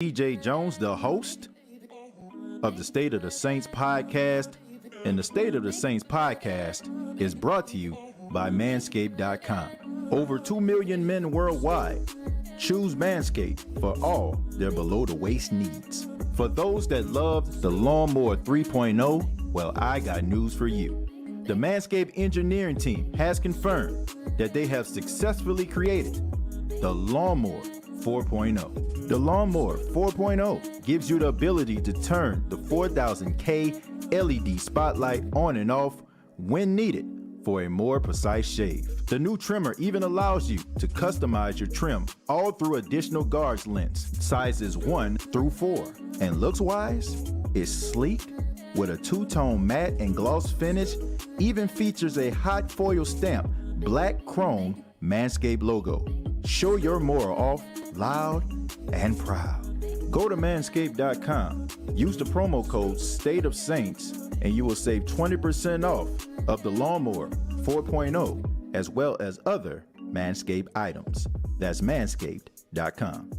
DJ Jones, the host of the State of the Saints podcast. And the State of the Saints podcast is brought to you by Manscaped.com. Over 2 million men worldwide choose Manscaped for all their below-the-waist needs. For those that love the Lawnmower 3.0, well, I got news for you. The Manscaped engineering team has confirmed that they have successfully created the Lawnmower 4.0. The Lawnmower 4.0 gives you the ability to turn the 4000K LED spotlight on and off when needed for a more precise shave. The new trimmer even allows you to customize your trim all through additional guards lengths, sizes 1 through 4. And looks-wise, it's sleek with a two-tone matte and gloss finish, even features a hot foil stamp, black chrome Manscaped logo. Show your more off loud and proud. Go to manscaped.com, use the promo code State of Saints, and you will save 20% off of the Lawnmower 4.0 as well as other Manscaped items. That's manscaped.com.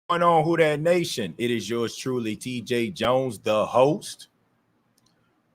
Going on, Who Dat Nation? It is yours truly, TJ Jones, the host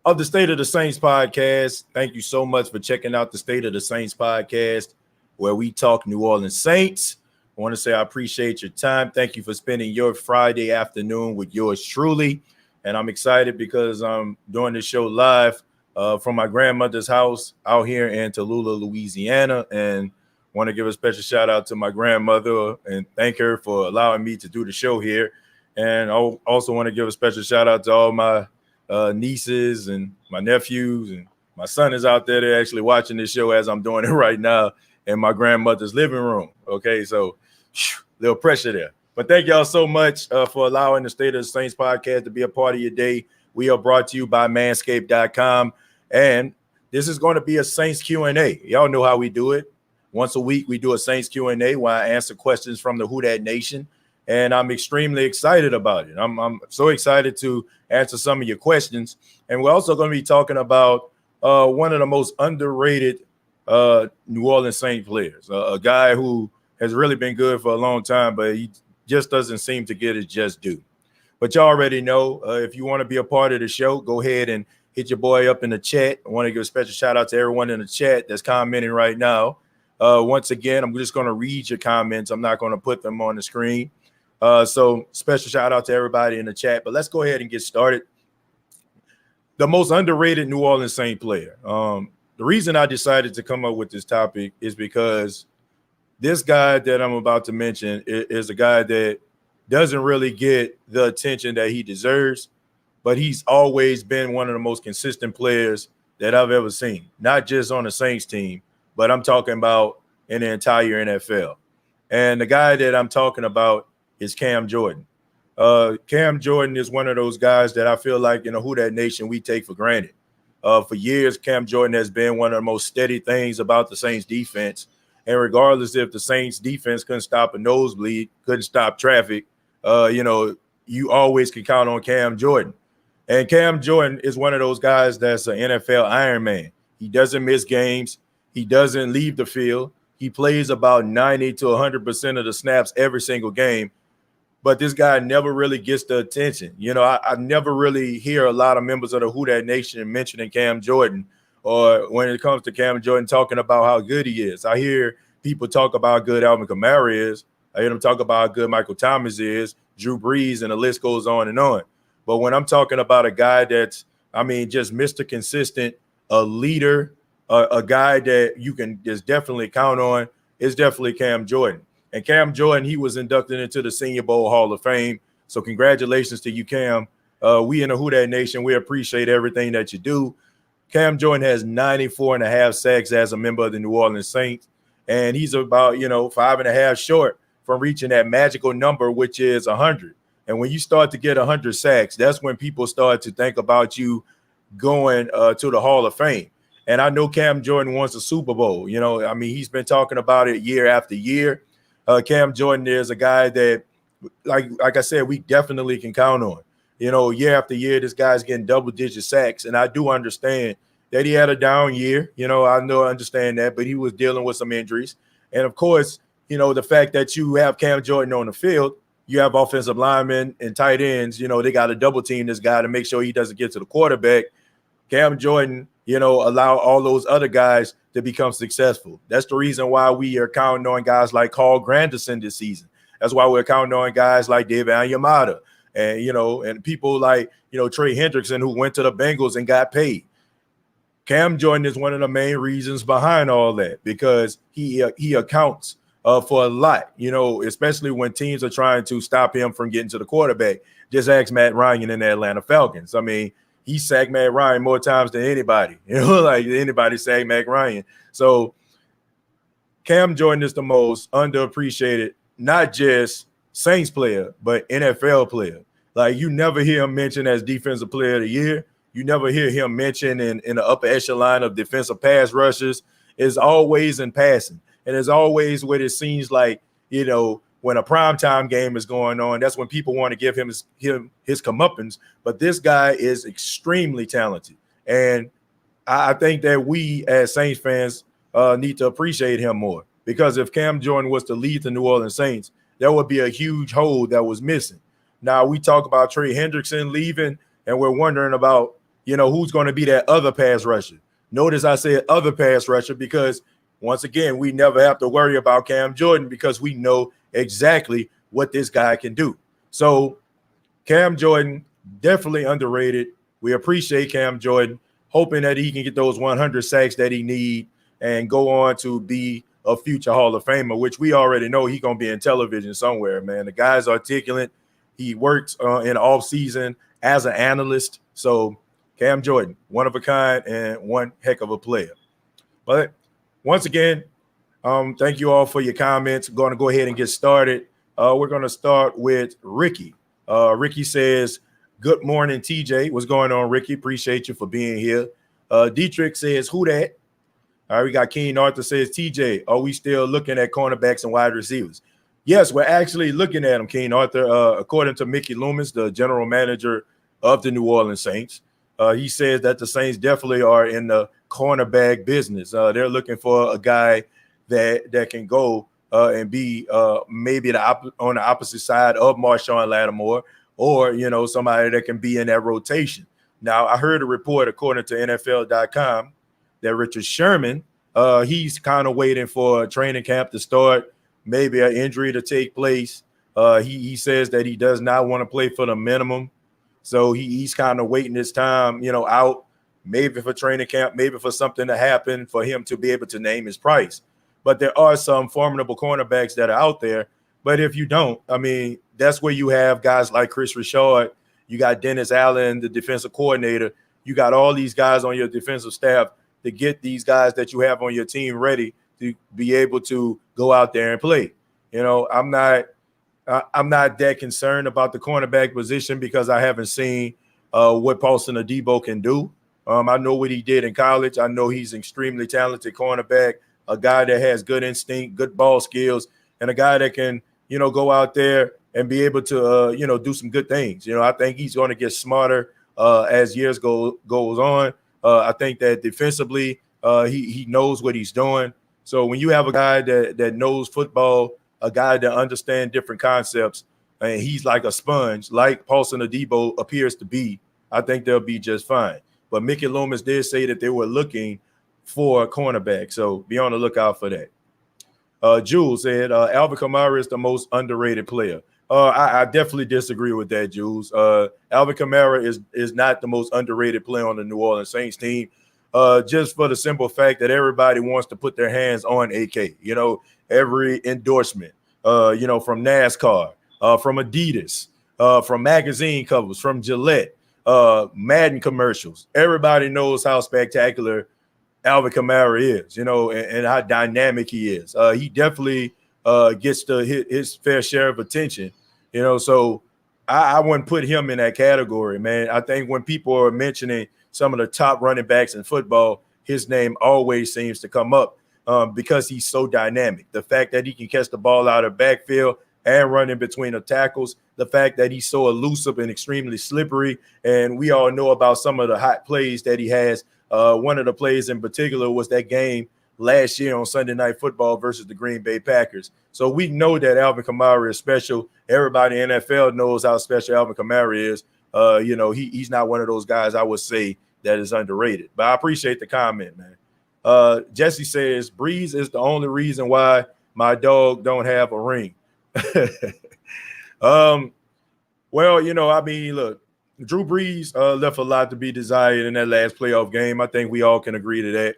of the State of the Saints podcast. Thank you so much for checking out the State of the Saints podcast, where we talk New Orleans Saints. I want to say I appreciate your time. Thank you for spending your Friday afternoon with yours truly. And I'm excited because I'm doing this show live from my grandmother's house out here in Tallulah, Louisiana. And want to give a special shout out to my grandmother and thank her for allowing me to do the show here. And I also want to give a special shout out to all my nieces and my nephews, and my son is out there. They're actually watching this show as I'm doing it right now in my grandmother's living room. Okay, so little pressure there. But thank y'all so much for allowing the State of the Saints podcast to be a part of your day. We are brought to you by Manscaped.com, and this is going to be a Saints Q&A. Y'all know how we do it. Once a week, we do a Saints Q&A where I answer questions from the Who Dat Nation, and I'm extremely excited about it. I'm so excited to answer some of your questions, and we're also going to be talking about one of the most underrated New Orleans Saints players, a guy who has really been good for a long time, but he just doesn't seem to get his just due. But you already know, if you want to be a part of the show, go ahead and hit your boy up in the chat. I want to give a special shout out to everyone in the chat that's commenting right now. Once again, I'm just going to read your comments. I'm not going to put them on the screen. So special shout out to everybody in the chat. But let's go ahead and get started. The most underrated New Orleans Saints player. The reason I decided to come up with this topic is because this guy that I'm about to mention is a guy that doesn't really get the attention that he deserves, but he's always been one of the most consistent players that I've ever seen, not just on the Saints team, but I'm talking about in the entire NFL. And the guy that I'm talking about is Cam Jordan. Cam Jordan is one of those guys that I feel like in the Who Dat Nation we take for granted. For years, Cam Jordan has been one of the most steady things about the Saints defense. And regardless if the Saints defense couldn't stop a nosebleed, couldn't stop traffic, you always can count on Cam Jordan. And Cam Jordan is one of those guys that's an NFL Iron Man. He doesn't miss games. He doesn't leave the field. He plays about 90 to 100% of the snaps every single game. But this guy never really gets the attention. I never really hear a lot of members of the Who Dat Nation mentioning Cam Jordan, or when it comes to Cam Jordan talking about how good he is. I hear people talk about how good Alvin Kamara is. I hear them talk about how good Michael Thomas is, Drew Brees, and the list goes on and on. But when I'm talking about a guy that's, I mean, just Mr. Consistent, a leader, a guy that you can just definitely count on, is definitely Cam Jordan. And Cam Jordan, he was inducted into the Senior Bowl Hall of Fame. So congratulations to you, Cam. We in the Who Dat Nation, we appreciate everything that you do. Cam Jordan has 94 and a half sacks as a member of the New Orleans Saints. And he's about, 5.5 short from reaching that magical number, which is 100. And when you start to get 100 sacks, that's when people start to think about you going to the Hall of Fame. And I know Cam Jordan wants a Super Bowl. He's been talking about it year after year. Cam Jordan is a guy that, like I said, we definitely can count on. Year after year, this guy's getting double-digit sacks. And I do understand that he had a down year. I understand that, but he was dealing with some injuries. And, of course, the fact that you have Cam Jordan on the field, you have offensive linemen and tight ends, they got to double team this guy to make sure he doesn't get to the quarterback. Cam Jordan, allow all those other guys to become successful. That's the reason why we are counting on guys like Carl Granderson this season. That's why we're counting on guys like David Onyemata and, and people like, Trey Hendrickson, who went to the Bengals and got paid. Cam Jordan is one of the main reasons behind all that, because he accounts for a lot, especially when teams are trying to stop him from getting to the quarterback. Just ask Matt Ryan in the Atlanta Falcons. I mean, he sacked Matt Ryan more times than anybody, like anybody sacked Matt Ryan. So Cam Jordan is the most underappreciated, not just Saints player, but NFL player. Like, you never hear him mentioned as Defensive Player of the Year. You never hear him mentioned in the upper echelon of defensive pass rushers. It's always in passing. And it's always what it seems like, when a primetime game is going on, that's when people want to give him his comeuppance. But this guy is extremely talented. And I think that we as Saints fans need to appreciate him more, because if Cam Jordan was to lead the New Orleans Saints, there would be a huge hole that was missing. Now, we talk about Trey Hendrickson leaving, and we're wondering about, who's going to be that other pass rusher. Notice I said other pass rusher, because once again, we never have to worry about Cam Jordan, because we know exactly what this guy can do. So Cam Jordan, definitely underrated. We appreciate Cam Jordan, hoping that he can get those 100 sacks that he need and go on to be a future Hall of Famer, which we already know he's going to be in television somewhere, man. The guy's articulate. He works in off season as an analyst. So Cam Jordan, one of a kind and one heck of a player. But once again, thank you all for your comments. I'm going to go ahead and get started. We're going to start with Ricky. Ricky says, good morning, TJ. What's going on, Ricky? Appreciate you for being here. Dietrich says, who that? All right, we got Keen Arthur says, TJ, are we still looking at cornerbacks and wide receivers? Yes, we're actually looking at them, Keen Arthur. According to Mickey Loomis, the general manager of the New Orleans Saints, he says that the Saints definitely are in the cornerback business. They're looking for a guy that can go and be maybe on the opposite side of Marshawn Lattimore, or, somebody that can be in that rotation. Now, I heard a report, according to NFL.com, that Richard Sherman, he's kind of waiting for a training camp to start, maybe an injury to take place. He says that he does not want to play for the minimum. So he's kind of waiting his time, out, maybe for training camp, maybe for something to happen for him to be able to name his price. But there are some formidable cornerbacks that are out there. But if you don't, that's where you have guys like Chris Richard. You got Dennis Allen, the defensive coordinator. You got all these guys on your defensive staff to get these guys that you have on your team ready to be able to go out there and play. I'm not that concerned about the cornerback position, because I haven't seen what Paulson Adebo can do. I know what he did in college. I know he's an extremely talented cornerback, a guy that has good instinct, good ball skills, and a guy that can, go out there and be able to, do some good things. I think he's going to get smarter as years goes on. I think that defensively, he knows what he's doing. So when you have a guy that knows football, a guy that understands different concepts, and he's like a sponge, like Paulson Adebo appears to be, I think they'll be just fine. But Mickey Loomis did say that they were looking for a cornerback, so be on the lookout for that. Jules said Alvin Kamara is the most underrated player. I definitely disagree with that, Jules. Alvin Kamara is not the most underrated player on the New Orleans Saints team. Just for the simple fact that everybody wants to put their hands on AK. You know, every endorsement, from NASCAR, from Adidas, from magazine covers, from Gillette, Madden commercials. Everybody knows how spectacular Alvin Kamara is, and how dynamic he is. He definitely gets to hit his fair share of attention, so I wouldn't put him in that category, man. I think when people are mentioning some of the top running backs in football, his name always seems to come up because he's so dynamic. The fact that he can catch the ball out of backfield and run in between the tackles, the fact that he's so elusive and extremely slippery, and we all know about some of the hot plays that he has. One of the plays in particular was that game last year on Sunday Night Football versus the Green Bay Packers. So we know that Alvin Kamara is special. Everybody in NFL knows how special Alvin Kamara is. He's not one of those guys I would say that is underrated. But I appreciate the comment, man. Jesse says, Breeze is the only reason why my dog don't have a ring. Well, look, Drew Brees left a lot to be desired in that last playoff game. I think we all can agree to that.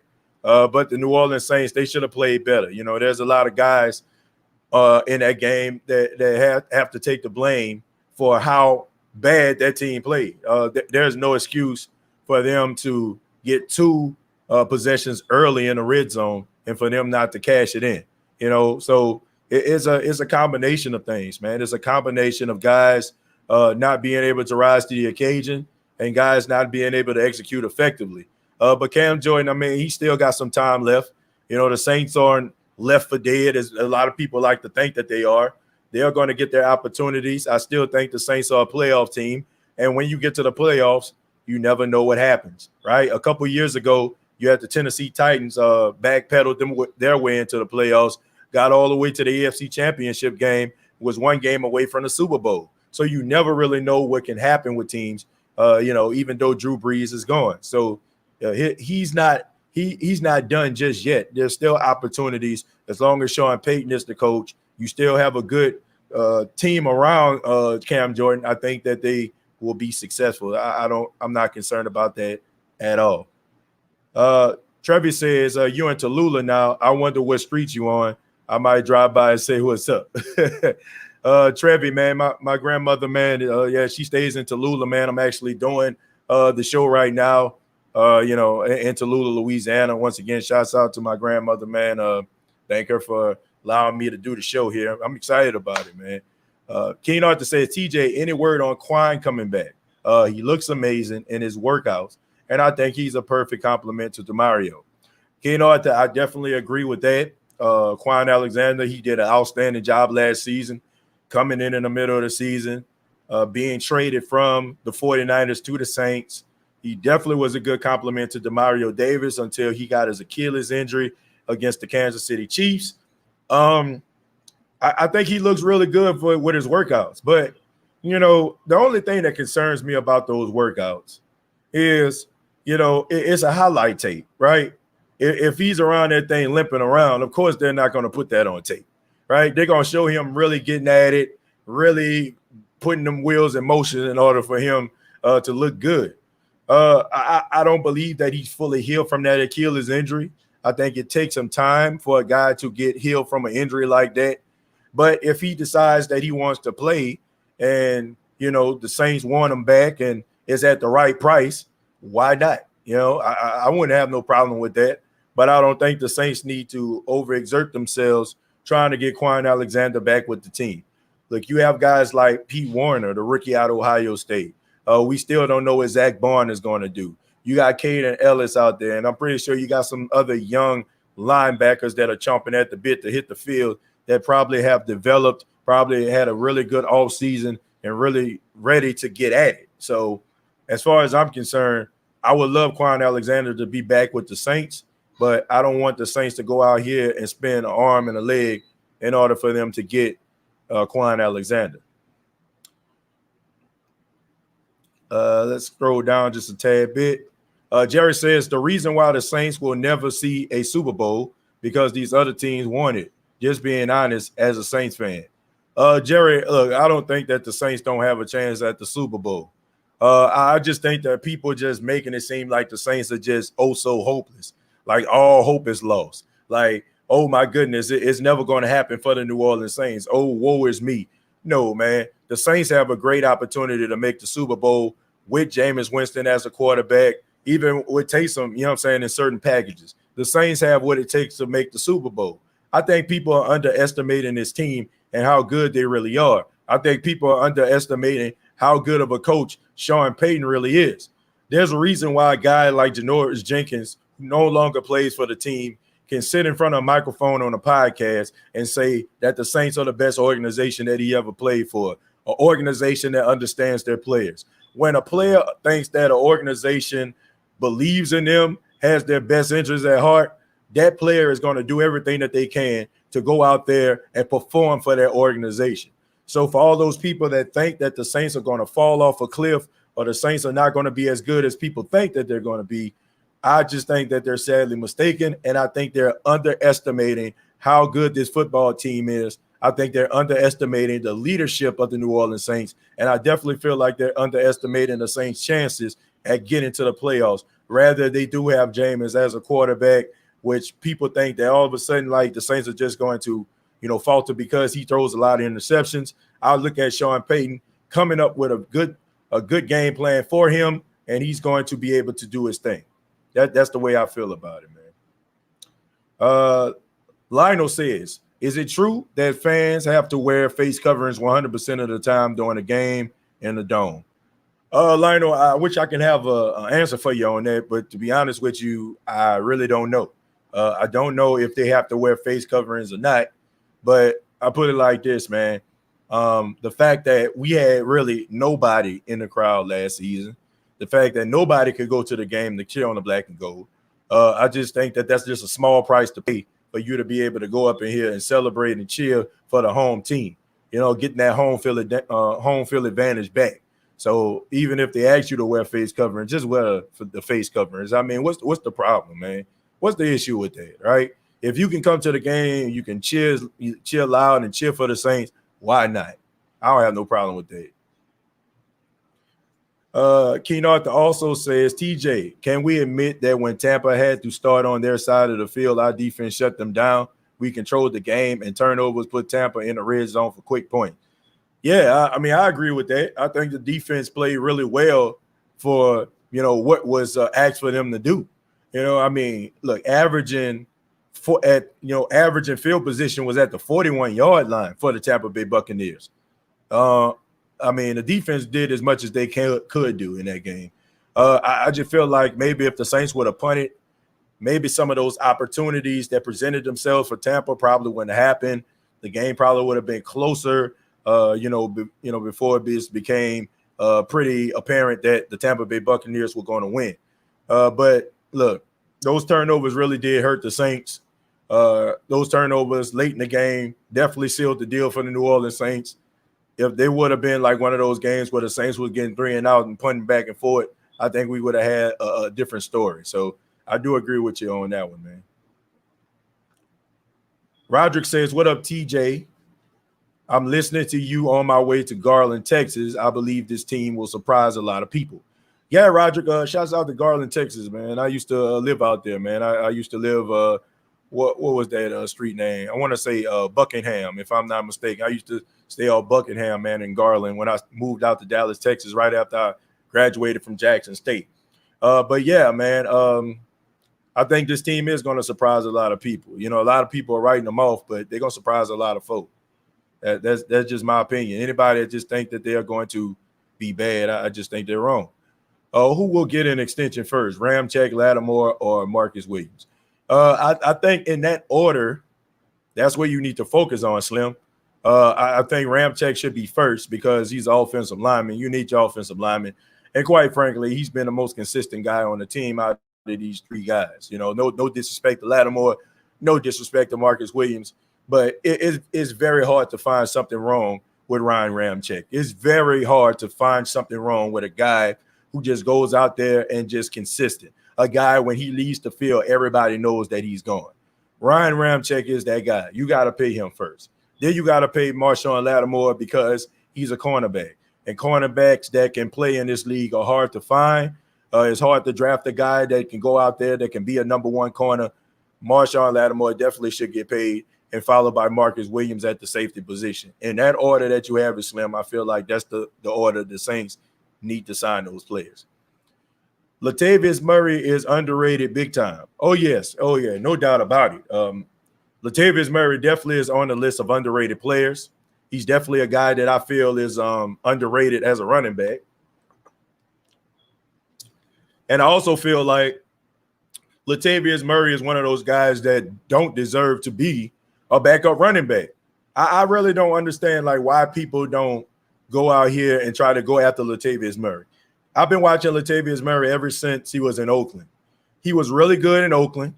But the New Orleans Saints, they should have played better. There's a lot of guys in that game that have to take the blame for how bad that team played. There's no excuse for them to get two possessions early in the red zone and for them not to cash it in. So it's a combination of things, man. It's a combination of guys not being able to rise to the occasion and guys not being able to execute effectively. But Cam Jordan, I mean, he still got some time left. The Saints aren't left for dead, as a lot of people like to think that they are. They are going to get their opportunities. I still think the Saints are a playoff team. And when you get to the playoffs, you never know what happens, right? A couple years ago, you had the Tennessee Titans backpedaled their way into the playoffs, got all the way to the AFC Championship game, was one game away from the Super Bowl. So you never really know what can happen with teams, even though Drew Brees is gone. So he's not done just yet. There's still opportunities. As long as Sean Payton is the coach, you still have a good team around Cam Jordan. I think that they will be successful. I'm not concerned about that at all. Trevi says, you're in Tallulah now. I wonder what street you on. I might drive by and say what's up. Trevi, man, my grandmother, man, she stays in Tallulah, man. I'm actually doing the show right now, in Tallulah, Louisiana. Once again, shouts out to my grandmother, man. Thank her for allowing me to do the show here. I'm excited about it, man. Keen Arthur says, TJ, any word on Quine coming back? He looks amazing in his workouts, and I think he's a perfect complement to DeMario. Keen Arthur, I definitely agree with that. Quine Alexander, he did an outstanding job last season, coming in the middle of the season, being traded from the 49ers to the Saints. He definitely was a good compliment to DeMario Davis until he got his Achilles injury against the Kansas City Chiefs. I think he looks really good with his workouts. But, the only thing that concerns me about those workouts is, it's a highlight tape, right? If he's around that thing limping around, of course, they're not going to put that on tape, right? They're going to show him really getting at it, really putting them wheels in motion in order for him to look good. I don't believe that he's fully healed from that Achilles injury. I think it takes some time for a guy to get healed from an injury like that. But if he decides that he wants to play and, the Saints want him back and is at the right price, why not? I wouldn't have no problem with that. But I don't think the Saints need to overexert themselves trying to get Quine Alexander back with the team. Look, you have guys like Pete Warner, the rookie out of Ohio State. We still don't know what Zach Barnes is going to do. You got Caden Ellis out there, and I'm pretty sure you got some other young linebackers that are chomping at the bit to hit the field that probably have developed, probably had a really good offseason and really ready to get at it. So as far as I'm concerned, I would love Quine Alexander to be back with the Saints, but I don't want the Saints to go out here and spend an arm and a leg in order for them to get Quine Alexander. Let's scroll down just a tad bit. Jerry says the reason why the Saints will never see a Super Bowl because these other teams want it. Just being honest as a Saints fan. Jerry, look, I don't think that the Saints don't have a chance at the Super Bowl. I just think that people just making it seem like the Saints are just oh so hopeless, like all hope is lost. Like, oh my goodness, it's never going to happen for the New Orleans Saints. Oh, woe is me. No, man, the Saints have a great opportunity to make the Super Bowl with Jameis Winston as a quarterback, even with Taysom, you know what I'm saying, in certain packages. The Saints have what it takes to make the Super Bowl. I think people are underestimating this team and how good they really are. I think people are underestimating how good of a coach Sean Payton really is. There's a reason why a guy like Janoris Jenkins, who no longer plays for the team, can sit in front of a microphone on a podcast and say that the Saints are the best organization that he ever played for, an organization that understands their players. When a player thinks that an organization believes in them, has their best interests at heart, that player is going to do everything that they can to go out there and perform for their organization. So for all those people that think that the Saints are going to fall off a cliff or the Saints are not going to be as good as people think that they're going to be, I just think that they're sadly mistaken, and I think they're underestimating how good this football team is. I think they're underestimating the leadership of the New Orleans Saints, and I definitely feel like they're underestimating the Saints' chances at getting to the playoffs. Rather, they do have Jameis as a quarterback, which people think that all of a sudden, like, the Saints are just going to, falter because he throws a lot of interceptions. I look at Sean Payton coming up with a good game plan for him, and he's going to be able to do his thing. That's the way I feel about it, man. Lionel says, is it true that fans have to wear face coverings 100% of the time during a game in the dome? Lionel, I wish I can have an answer for you on that, but to be honest with you, I really don't know. I don't know if they have to wear face coverings or not, but I put it like this, man. The fact that we had really nobody in the crowd last season, the fact that nobody could go to the game to cheer on the black and gold, I just think that that's just a small price to pay for you to be able to go up in here and celebrate and cheer for the home team, getting that home field advantage back. So even if they ask you to wear face covering, just wear the face coverings. I mean, what's the problem, man? What's the issue with that, right? If you can come to the game, you can cheer loud and cheer for the Saints. Why not? I don't have no problem with that. Keen Arthur also says, TJ, can we admit that when Tampa had to start on their side of the field, our defense shut them down? We controlled the game, and turnovers put Tampa in the red zone for quick points. Yeah, I mean, I agree with that. I think the defense played really well for, what was asked for them to do. I mean, look, averaging field position was at the 41-yard line for the Tampa Bay Buccaneers. I mean, the defense did as much as they could do in that game. I just feel like maybe if the Saints would have punted, maybe some of those opportunities that presented themselves for Tampa probably wouldn't happen. The game probably would have been closer. Before it became pretty apparent that the Tampa Bay Buccaneers were going to win. But look, those turnovers really did hurt the Saints. Those turnovers late in the game definitely sealed the deal for the New Orleans Saints. If they would have been like one of those games where the Saints were getting 3 and out and punting back and forth, I think we would have had a different story. So I do agree with you on that one, man. Roderick says, what up, TJ? I'm listening to you on my way to Garland, Texas. I believe this team will surprise a lot of people. Yeah, Roderick, shouts out to Garland, Texas, man. I used to live out there, man. I used to live, what was that street name? I want to say Buckingham, if I'm not mistaken. I used to stay on Buckingham, man, in Garland when I moved out to Dallas, Texas, right after I graduated from Jackson State. But yeah, man, I think this team is going to surprise a lot of people. A lot of people are writing them off, but they're going to surprise a lot of folks. That's just my opinion. Anybody that just think that they are going to be bad, I just think they're wrong. Who will get an extension first, Ramczyk, Lattimore, or Marcus Williams? I think in that order, that's where you need to focus on, Slim. I think Ramczyk should be first because he's an offensive lineman. You need your offensive lineman. And quite frankly, he's been the most consistent guy on the team out of these 3 guys. No disrespect to Lattimore, no disrespect to Marcus Williams. But it's very hard to find something wrong with Ryan Ramczyk. It's very hard to find something wrong with a guy who just goes out there and just consistent. A guy, when he leaves the field, everybody knows that he's gone. Ryan Ramczyk is that guy. You got to pay him first. Then you got to pay Marshawn Lattimore because he's a cornerback. And cornerbacks that can play in this league are hard to find. It's hard to draft a guy that can go out there that can be a number one corner. Marshawn Lattimore definitely should get paid, and followed by Marcus Williams at the safety position. In that order that you have is Slim, I feel like that's the order the Saints need to sign those players. Latavius Murray is underrated big time. Oh, yes. Oh, yeah. No doubt about it. Latavius Murray definitely is on the list of underrated players. He's definitely a guy that I feel is underrated as a running back. And I also feel like Latavius Murray is one of those guys that don't deserve to be a backup running back. I really don't understand like why people don't go out here and try to go after Latavius Murray. I've been watching Latavius Murray ever since he was in Oakland. He was really good in Oakland.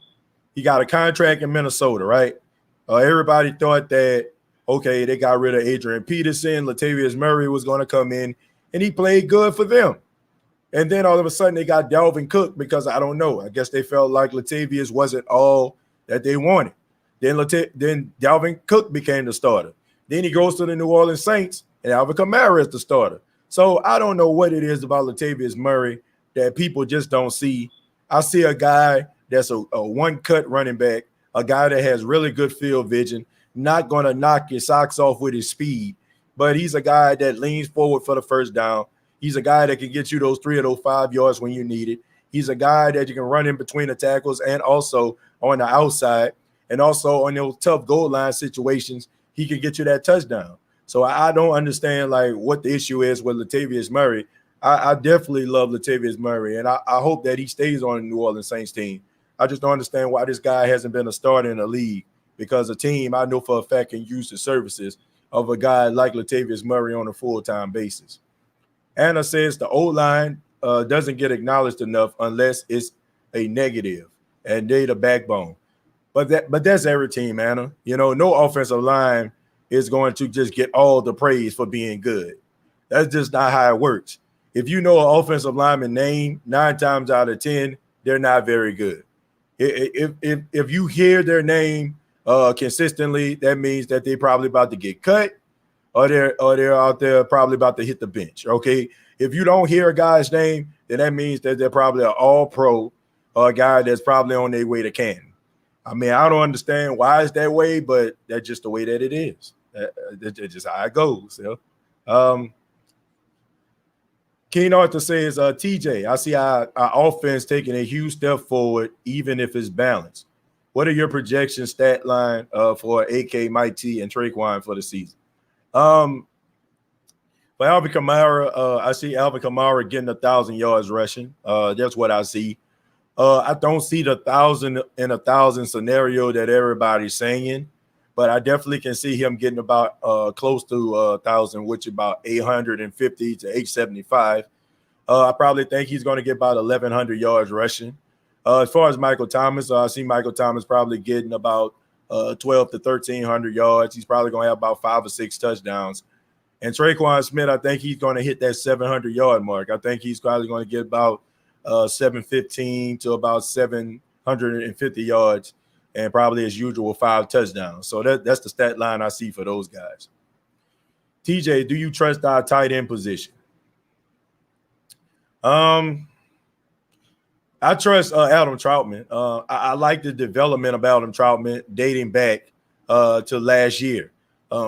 He got a contract in Minnesota, right? Everybody thought that, okay, they got rid of Adrian Peterson. Latavius Murray was going to come in, and he played good for them. And then all of a sudden they got Dalvin Cook because I don't know. I guess they felt like Latavius wasn't all that they wanted. Then Dalvin Cook became the starter. Then he goes to the New Orleans Saints, and Alvin Kamara is the starter. So I don't know what it is about Latavius Murray that people just don't see. I see a guy that's a one-cut running back, a guy that has really good field vision, not going to knock your socks off with his speed, but he's a guy that leans forward for the first down. He's a guy that can get you those 3 of those 5 yards when you need it. He's a guy that you can run in between the tackles and also on the outside, and also on those tough goal line situations, he can get you that touchdown. So I don't understand like what the issue is with Latavius Murray. I definitely love Latavius Murray, and I hope that he stays on the New Orleans Saints team. I just don't understand why this guy hasn't been a starter in the league, because a team I know for a fact can use the services of a guy like Latavius Murray on a full-time basis. Anna says the O-line doesn't get acknowledged enough unless it's a negative, and they the backbone. But that's every team, Anna. You know, no offensive line is going to just get all the praise for being good. That's just not how it works. If you know an offensive lineman name, 9 times out of 10, they're not very good. If you hear their name consistently, that means that they're probably about to get cut, or they're out there probably about to hit the bench. Okay, if you don't hear a guy's name, then that means that they're probably an all-pro or a guy that's probably on their way to Canton. I mean, I don't understand why it's that way, but that's just the way that it is. That's just how it goes. You know? Keen Arthur says, TJ, I see our offense taking a huge step forward, even if it's balanced. What are your projection stat line for AK, Mike T, and Traquan for the season? For Alvin Kamara, I see Alvin Kamara getting 1,000 yards rushing. That's what I see. I don't see the 1,000 in 1,000 scenario that everybody's saying, but I definitely can see him getting about close to 1,000, which is about 850 to 875. I probably think he's going to get about 1,100 yards rushing. As far as Michael Thomas, I see Michael Thomas probably getting about 12 to 1,300 yards. He's probably going to have about 5 or 6 touchdowns. And Traquan Smith, I think he's going to hit that 700-yard mark. I think he's probably going to get about 715 to about 750 yards, and probably as usual 5 touchdowns. So that's the stat line I see for those guys. TJ, do you trust our tight end position? I trust Adam Troutman. I like the development of Adam Troutman dating back to last year.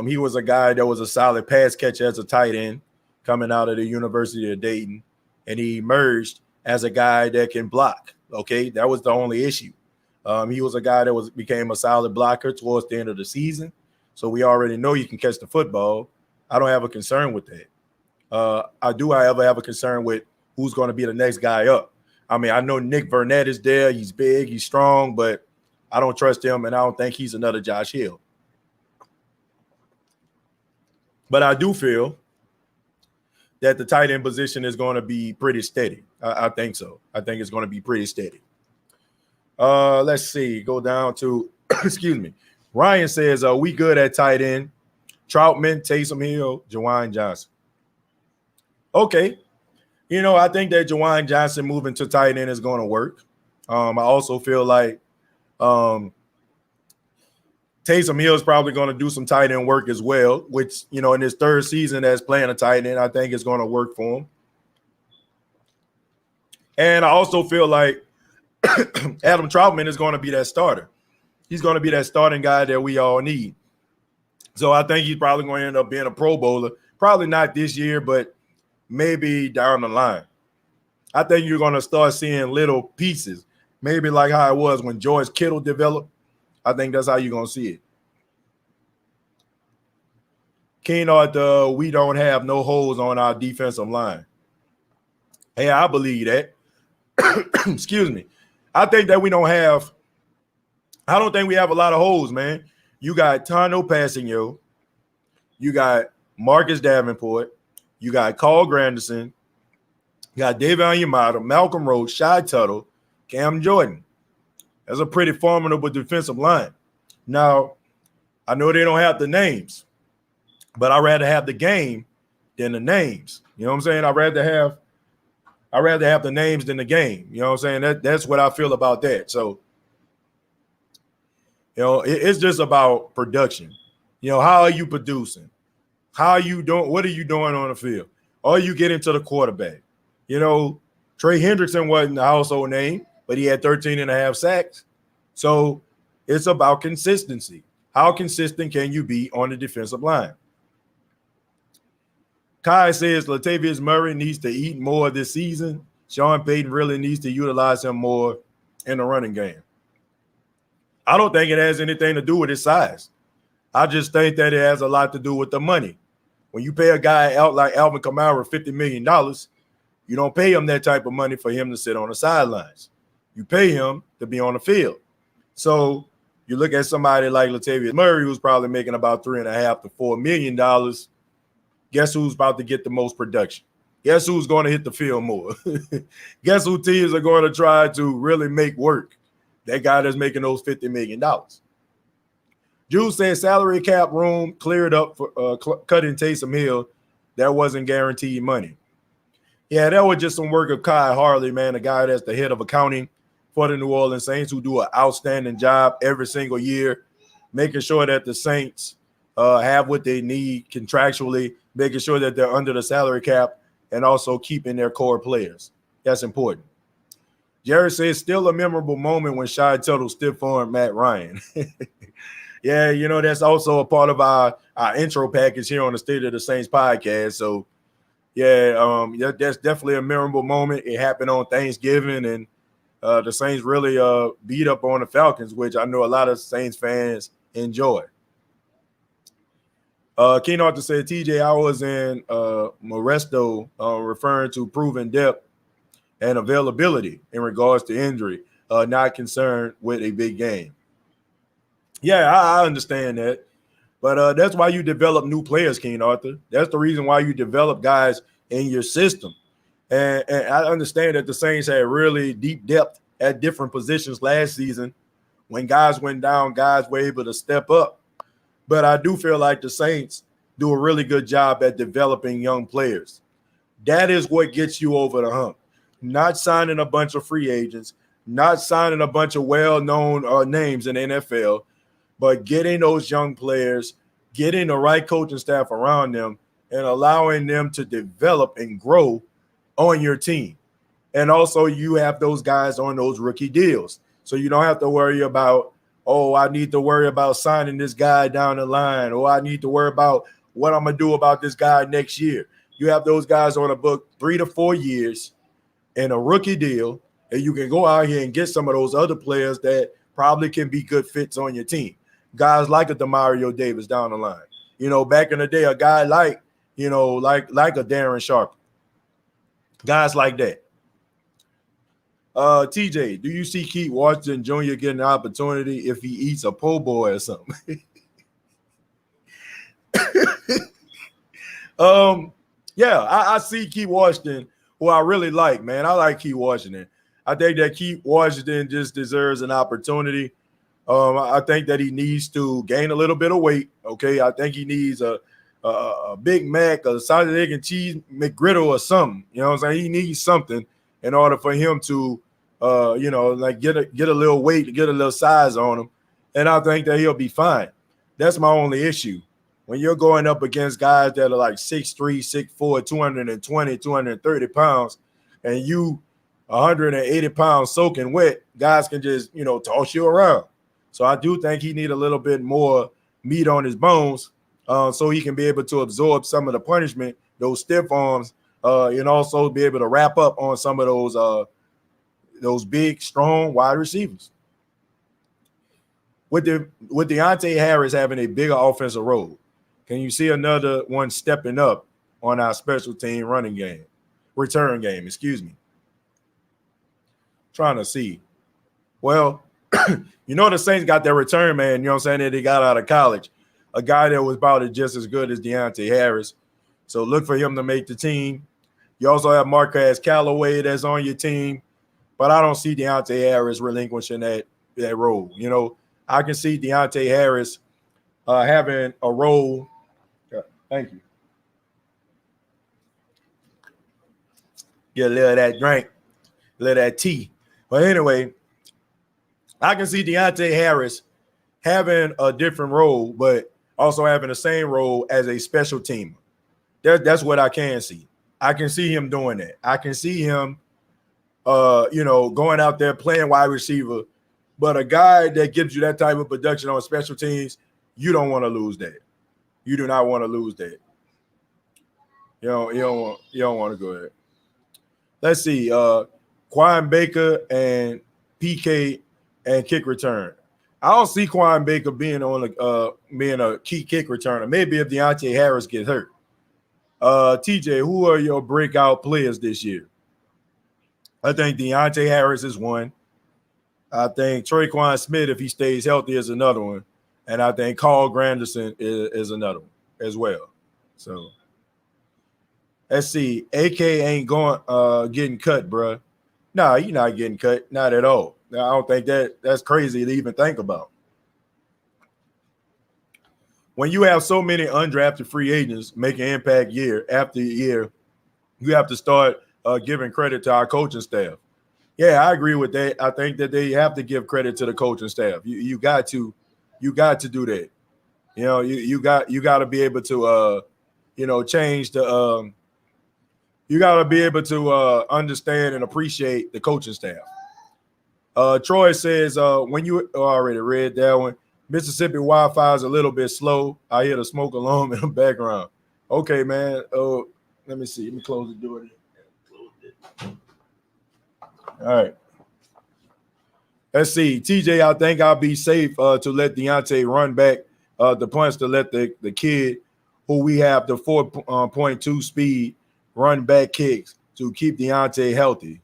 He was a guy that was a solid pass catcher as a tight end coming out of the University of Dayton, and he emerged as a guy that can block. Okay, that was the only issue. He was a guy that became a solid blocker towards the end of the season. So we already know you can catch the football. I don't have a concern with that. I do, however, have a concern with who's going to be the next guy up. I mean, I know Nick Burnett is there. He's big, he's strong, but I don't trust him, and I don't think he's another Josh Hill. But I do feel that the tight end position is going to be pretty steady. I think so. I think it's going to be pretty steady. Let's see. Go down to, excuse me. Ryan says, we good at tight end. Troutman, Taysom Hill, Jawan Johnson. Okay. You know, I think that Jawan Johnson moving to tight end is going to work. I also feel like Taysom Hill is probably going to do some tight end work as well, which, you know, in his third season as playing a tight end, I think is going to work for him. And I also feel like Adam Troutman is going to be that starter. He's going to be that starting guy that we all need. So I think he's probably going to end up being a Pro Bowler. Probably not this year, but maybe down the line. I think you're going to start seeing little pieces, maybe like how it was when George Kittle developed. I think that's how you're going to see it. Keenard, we don't have no holes on our defensive line. Hey, I believe that. Excuse me. I think that we don't have – I don't think we have a lot of holes, man. You got Tano Passigno. You got Marcus Davenport. You got Carl Granderson. You got David Onyemata, Malcolm Roach, Shy Tuttle, Cam Jordan. That's a pretty formidable defensive line. Now, I know they don't have the names, but I'd rather have the game than the names. You know what I'm saying? I'd rather have the names than the game. You know what I'm saying? That's what I feel about that. So, you know, it's just about production. You know, how are you producing? How are you doing? What are you doing on the field? Or you get into the quarterback? You know, Trey Hendrickson wasn't a household name, but he had 13 and a half sacks. So it's about consistency. How consistent can you be on the defensive line? Kai says Latavius Murray needs to eat more this season. Sean Payton really needs to utilize him more in the running game. I don't think it has anything to do with his size. I just think that it has a lot to do with the money. When you pay a guy out like Alvin Kamara $50 million, you don't pay him that type of money for him to sit on the sidelines. You pay him to be on the field. So you look at somebody like Latavius Murray, who's probably making about $3.5 to $4 million. Guess who's about to get the most production? Guess who's going to hit the field more? Guess who teams are going to try to really make work? That guy that's making those $50 million. Jules said salary cap room cleared up for cutting Taysom Hill. That wasn't guaranteed money. Yeah, that was just some work of Kai Harley, man, a guy that's the head of accounting for the New Orleans Saints, who do an outstanding job every single year, making sure that the Saints have what they need contractually, making sure that they're under the salary cap, and also keeping their core players. That's important. Jerry says still a memorable moment when Shy Tuttle stiff-armed Matt Ryan. Yeah, you know, that's also a part of our intro package here on the State of the Saints podcast. So, yeah, that's definitely a memorable moment. It happened on Thanksgiving, and the Saints really beat up on the Falcons, which I know a lot of Saints fans enjoy. Keen Arthur said, TJ, I was in Modesto referring to proven depth and availability in regards to injury, not concerned with a big game. Yeah, I understand that. But that's why you develop new players, Keen Arthur. That's the reason why you develop guys in your system. And I understand that the Saints had really deep depth at different positions last season. When guys went down, guys were able to step up. But I do feel like the Saints do a really good job at developing young players. That is what gets you over the hump. Not signing a bunch of free agents, not signing a bunch of well-known names in the NFL, but getting those young players, getting the right coaching staff around them, and allowing them to develop and grow on your team. And also you have those guys on those rookie deals. So you don't have to worry about, oh, I need to worry about signing this guy down the line, or I need to worry about what I'm going to do about this guy next year. You have those guys on a book 3 to 4 years in a rookie deal, and you can go out here and get some of those other players that probably can be good fits on your team. Guys like a DeMario Davis down the line. You know, back in the day, a guy like, you know, like a Darren Sharp. Guys like that. TJ, do you see Keith Washington Jr. getting an opportunity if he eats a po' boy or something? Yeah, I see Keith Washington, who I really like, man. I like Keith Washington. I think that Keith Washington just deserves an opportunity. I think that he needs to gain a little bit of weight. Okay, I think he needs a Big Mac, a sausage, egg, and cheese McGriddle or something. You know what I'm saying? He needs something in order for him to, you know, like get a little weight, get a little size on him, and I think that he'll be fine. That's my only issue. When you're going up against guys that are like 6'3", 6'4", 220, 230 pounds, and you 180 pounds soaking wet, guys can just, toss you around. So I do think he need a little bit more meat on his bones so he can be able to absorb some of the punishment, those stiff arms, and also be able to wrap up on some of those big, strong wide receivers. With Deontay Harris having a bigger offensive role, can you see another one stepping up on our special team return game, excuse me? Trying to see. Well, the Saints got their return man, you know what I'm saying, that they got out of college. A guy that was about just as good as Deontay Harris. So look for him to make the team. You also have Marquez Callaway that's on your team. But I don't see Deontay Harris relinquishing that role. I can see Deontay Harris having a role. Thank you. Get a little of that drink, a little of that tea. But anyway, I can see Deontay Harris having a different role, but also having the same role as a special teamer. That's what I can see. I can see him doing that. I can see him, going out there playing wide receiver. But a guy that gives you that type of production on special teams, you don't want to lose that. You do not want to lose that. You don't want to go ahead. Let's see. Quan Baker and PK and kick return. I don't see Quan Baker being a key kick returner. Maybe if Deontay Harris gets hurt. TJ, who are your breakout players this year? I think Deontay Harris is one. I think Traquan Smith, if he stays healthy, is another one. And I think Carl Granderson is another one as well. So let's see. AK ain't getting cut, bro. No, you're not getting cut. Not at all. I don't think that's crazy to even think about. When you have so many undrafted free agents making impact year after year, you have to start giving credit to our coaching staff. Yeah, I agree with that. I think that they have to give credit to the coaching staff. You got to do that. You got to be able to change the you got to be able to understand and appreciate the coaching staff. Troy says when you already read that one, Mississippi Wi-Fi is a little bit slow. I hear the smoke alarm in the background. Okay, man. Let me see. Let me close the door. All right. Let's see. TJ, I think I'll be safe to let Deontay run back the punch to let the kid who we have the 4.2 speed run back kicks to keep Deontay healthy.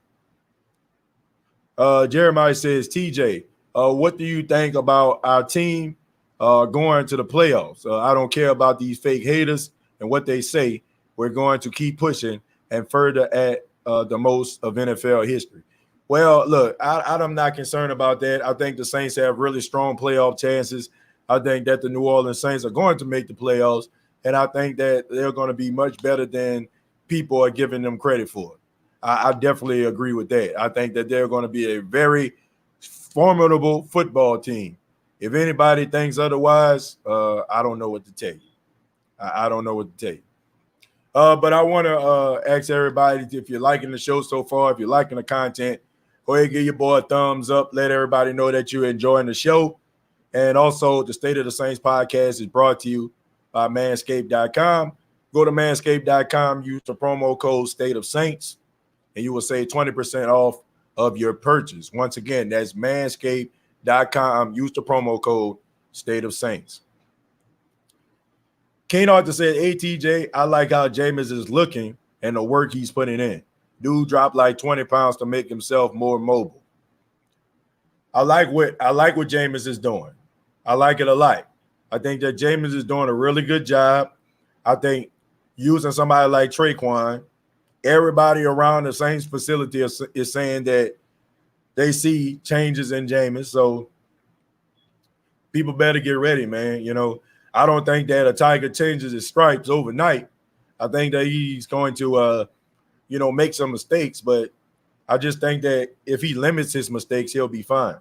Jeremiah says, TJ, what do you think about our team going to the playoffs? I don't care about these fake haters and what they say. We're going to keep pushing and further at the most of NFL history. Well, look, I'm not concerned about that. I think the Saints have really strong playoff chances. I think that the New Orleans Saints are going to make the playoffs, and I think that they're going to be much better than people are giving them credit for. I definitely agree with that. I think that they're going to be a very formidable football team. If anybody thinks otherwise, I don't know what to tell you. I don't know what to tell you. But I want to ask everybody, if you're liking the show so far, if you're liking the content, go ahead and give your boy a thumbs up. Let everybody know that you're enjoying the show. And also, the State of the Saints podcast is brought to you by Manscaped.com. Go to Manscaped.com, use the promo code State of Saints, and you will save 20% off of your purchase. Once again, that's Manscaped.com. Use the promo code State of Saints. Kane Arthur said, hey, TJ, I like how Jameis is looking and the work he's putting in. Dude dropped like 20 pounds to make himself more mobile. I like what Jameis is doing. I like it a lot. I think that Jameis is doing a really good job. I think using somebody like Traquan, everybody around the Saints facility is saying that they see changes in Jameis. So people better get ready, man. I don't think that a Tiger changes his stripes overnight. I think that he's going to, make some mistakes, but I just think that if he limits his mistakes, he'll be fine.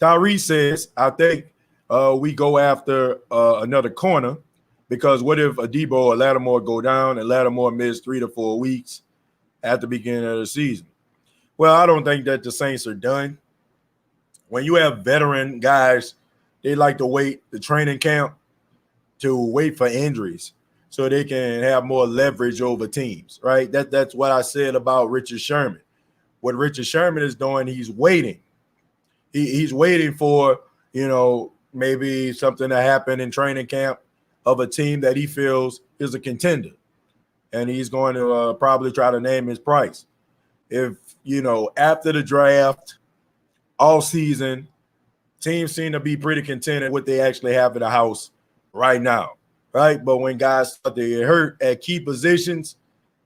Tyree says, I think we go after another corner because what if Adebo or Lattimore go down and Lattimore miss 3 to 4 weeks at the beginning of the season? Well, I don't think that the Saints are done. When you have veteran guys, they like to wait the training camp to wait for injuries so they can have more leverage over teams, right? That's what I said about Richard Sherman. What Richard Sherman is doing, he's waiting. He's waiting for, maybe something to happen in training camp of a team that he feels is a contender. And he's going to probably try to name his price. If, after the draft, all season, teams seem to be pretty contented with what they actually have in the house right now, right? But when guys start to get hurt at key positions,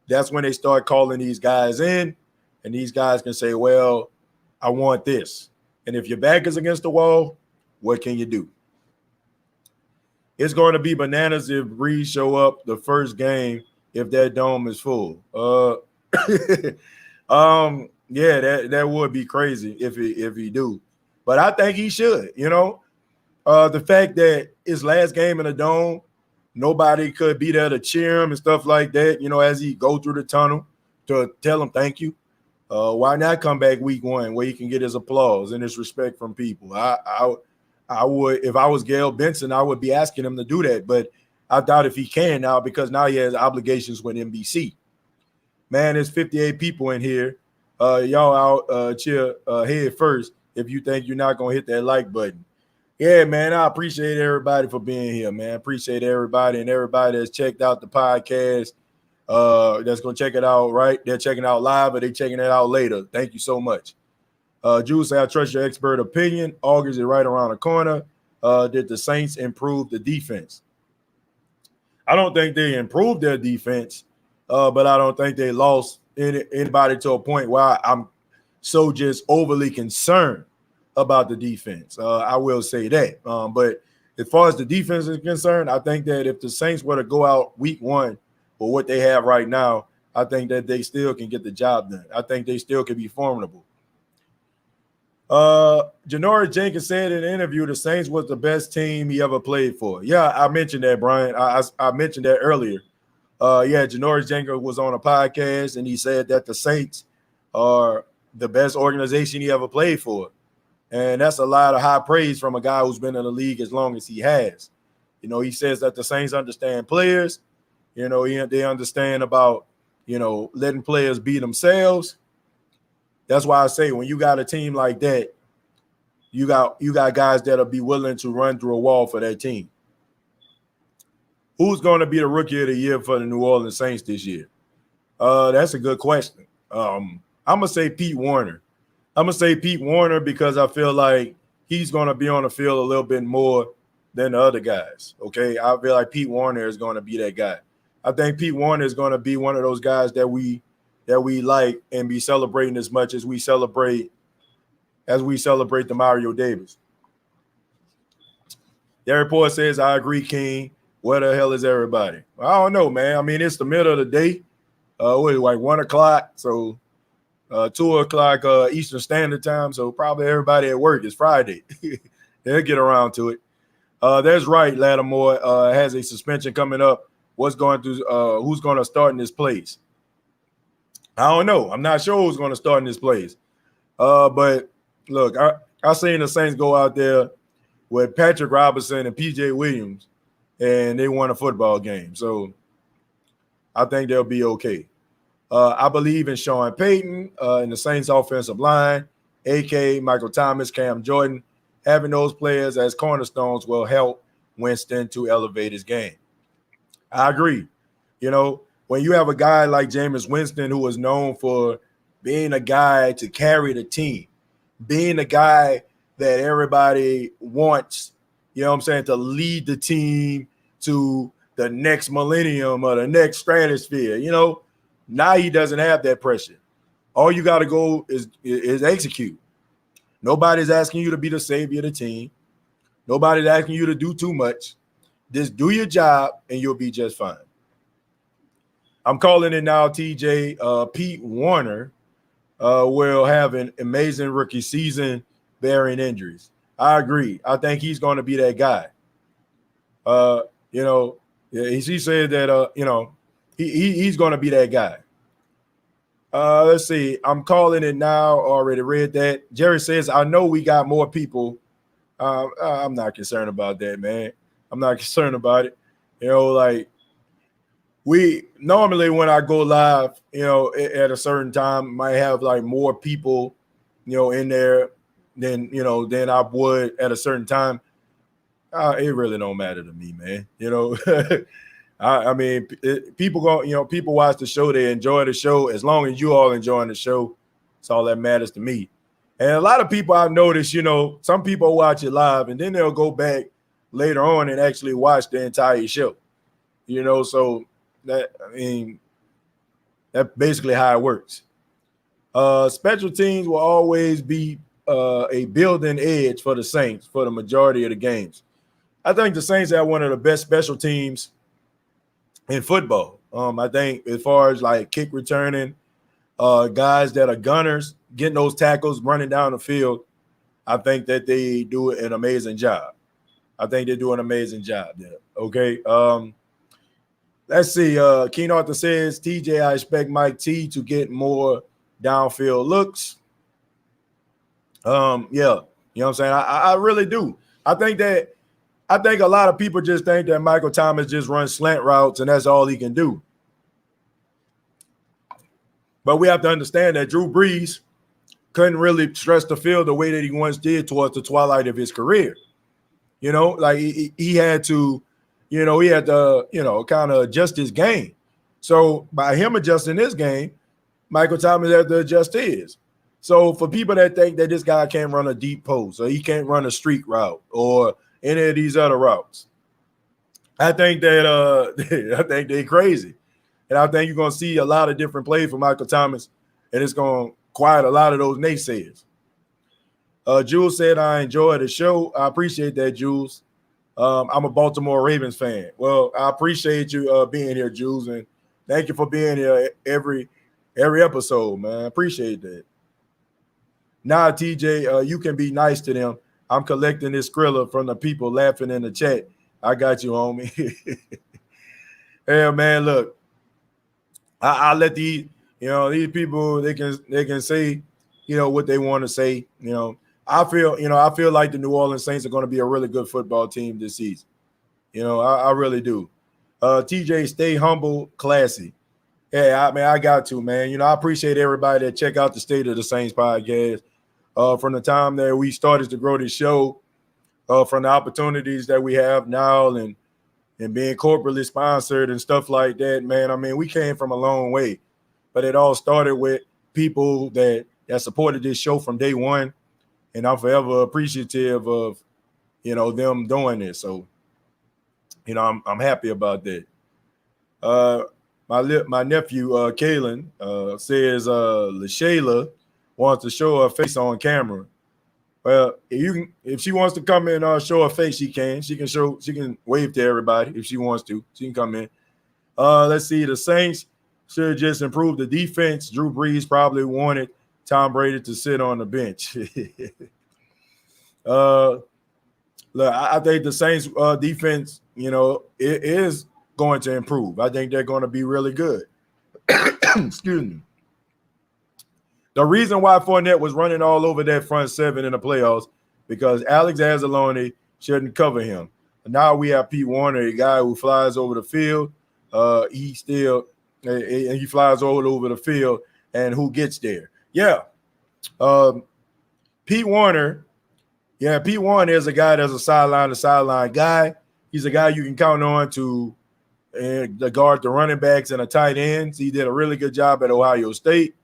that's when they start calling these guys in, and these guys can say, well, I want this. And if your back is against the wall, what can you do? It's going to be bananas if Breeze show up the first game if that dome is full. Yeah, that would be crazy if he do. But I think he should, the fact that his last game in the dome, nobody could be there to cheer him and stuff like that, as he go through the tunnel to tell him thank you. Why not come back week 1 where he can get his applause and his respect from people? I would, if I was Gail Benson, I would be asking him to do that. But I doubt if he can now because now he has obligations with NBC. Man, there's 58 people in here. Y'all out cheer head first if you think you're not going to hit that like button. Yeah, man, I appreciate everybody for being here, man. Appreciate everybody and everybody that's checked out the podcast. That's going to check it out, right? They're checking out live or they checking it out later. Thank you so much. Jules say, I trust your expert opinion. August is right around the corner. Did the Saints improve the defense? I don't think they improved their defense, but I don't think they lost anybody to a point where I'm so just overly concerned about the defense. I will say that. But as far as the defense is concerned, I think that if the Saints were to go out week 1 for what they have right now, I think that they still can get the job done. I think they still can be formidable. Janoris Jenkins said in an interview the Saints was the best team he ever played for. Yeah, I mentioned that, Brian. I mentioned that earlier. Janoris Jenkins was on a podcast and he said that the Saints are the best organization he ever played for. And that's a lot of high praise from a guy who's been in the league as long as he has. He says that the Saints understand players. They understand about, letting players be themselves. That's why I say when you got a team like that, you got guys that'll be willing to run through a wall for that team. Who's going to be the rookie of the year for the New Orleans Saints this year? That's a good question. I'm going to say Pete Warner. I'm going to say Pete Warner because I feel like he's going to be on the field a little bit more than the other guys, okay? I feel like Pete Warner is going to be that guy. I think Pete Warner is going to be one of those guys that we like and be celebrating as much as we celebrate the Mario Davis. That report says, I agree, King. Where the hell is everybody? I don't know, man. I mean, it's the middle of the day. Like 1 o'clock, so 2 o'clock Eastern Standard Time, so probably everybody at work. It's Friday. They'll get around to it. That's right, Lattimore has a suspension coming up. Who's going to start in this place? I don't know. I'm not sure who's going to start in this place. But look, I seen the Saints go out there with Patrick Robinson and PJ Williams, and they won a football game. So I think they'll be okay. I believe in Sean Payton in the Saints offensive line, AK, Michael Thomas, Cam Jordan. Having those players as cornerstones will help Winston to elevate his game. I agree. When you have a guy like Jameis Winston who is known for being a guy to carry the team, being a guy that everybody wants, to lead the team to the next millennium or the next stratosphere, now he doesn't have that pressure. All you got to go is execute. Nobody's asking you to be the savior of the team. Nobody's asking you to do too much. Just do your job and you'll be just fine. I'm calling it now, TJ. Pete Warner will have an amazing rookie season bearing injuries. I agree. I think he's going to be that guy. You know, he said that you know, he's going to be that guy. Let's see. I'm calling it now. Already read that. Jerry says, I know we got more people. I'm not concerned about that, man. I'm not concerned about it. You know, like we normally when I go live, you know, at a certain time, might have like more people, you know, in there than I would at a certain time. It really don't matter to me, man. You know, I mean, people go, you know, people watch the show, they enjoy the show. As long as you all enjoying the show, it's all that matters to me. And a lot of people I've noticed, you know, some people watch it live and then they'll go back later on and actually watch the entire show. You know, so that's basically how it works. Special teams will always be a building edge for the Saints for the majority of the games. I think the Saints have one of the best special teams in football. I think as far as like kick returning, guys that are gunners, getting those tackles, running down the field, I think that they do an amazing job. I think they do an amazing job there. Okay. Let's see. Keen Arthur says, TJ, I expect Mike T to get more downfield looks. Yeah, you know what I'm saying? I really do. I think a lot of people just think that Michael Thomas just runs slant routes and that's all he can do. But we have to understand that Drew Brees couldn't really stretch the field the way that he once did towards the twilight of his career. You know, like he had to, you know, he had to, you know, kind of adjust his game. So by him adjusting his game, Michael Thomas had to adjust his. So for people that think that this guy can't run a deep post or he can't run a streak route or any of these other routes, I think that I think they're crazy. And I think you're going to see a lot of different plays for Michael Thomas, and it's going to quiet a lot of those naysayers. Jules said, I enjoy the show. I appreciate that, Jules. I'm a Baltimore Ravens fan. Well, I appreciate you being here, Jules, and thank you for being here every episode, man. I appreciate that. Nah, TJ, you can be nice to them. I'm collecting this Skrilla from the people laughing in the chat. I got you, homie. Hey, man, look. I let these people they can say, you know, what they want to say. You know, I feel like the New Orleans Saints are going to be a really good football team this season. You know, I really do. TJ, stay humble, classy. Yeah, I got to, man. You know, I appreciate everybody that check out the State of the Saints podcast. From the time that we started to grow this show, from the opportunities that we have now and being corporately sponsored and stuff like that, man. I mean, we came from a long way, but it all started with people that supported this show from day one, and I'm forever appreciative of, you know, them doing this. So, you know, I'm happy about that. My nephew Kalen says LaShayla wants to show her face on camera. Well, if she wants to come in and show her face, she can. She can wave to everybody if she wants to. She can come in. Let's see. The Saints should just improve the defense. Drew Brees probably wanted Tom Brady to sit on the bench. Look, I think the Saints defense, you know, it is going to improve. I think they're going to be really good. Excuse me. The reason why Fournette was running all over that front seven in the playoffs because Alex Anzalone shouldn't cover him. Now we have Pete Warner, a guy who flies over the field. He flies all over the field, and who gets there? Yeah, Pete Warner. Yeah, Pete Warner is a guy that's a sideline to sideline guy. He's a guy you can count on to guard the running backs and the tight ends. He did a really good job at Ohio State.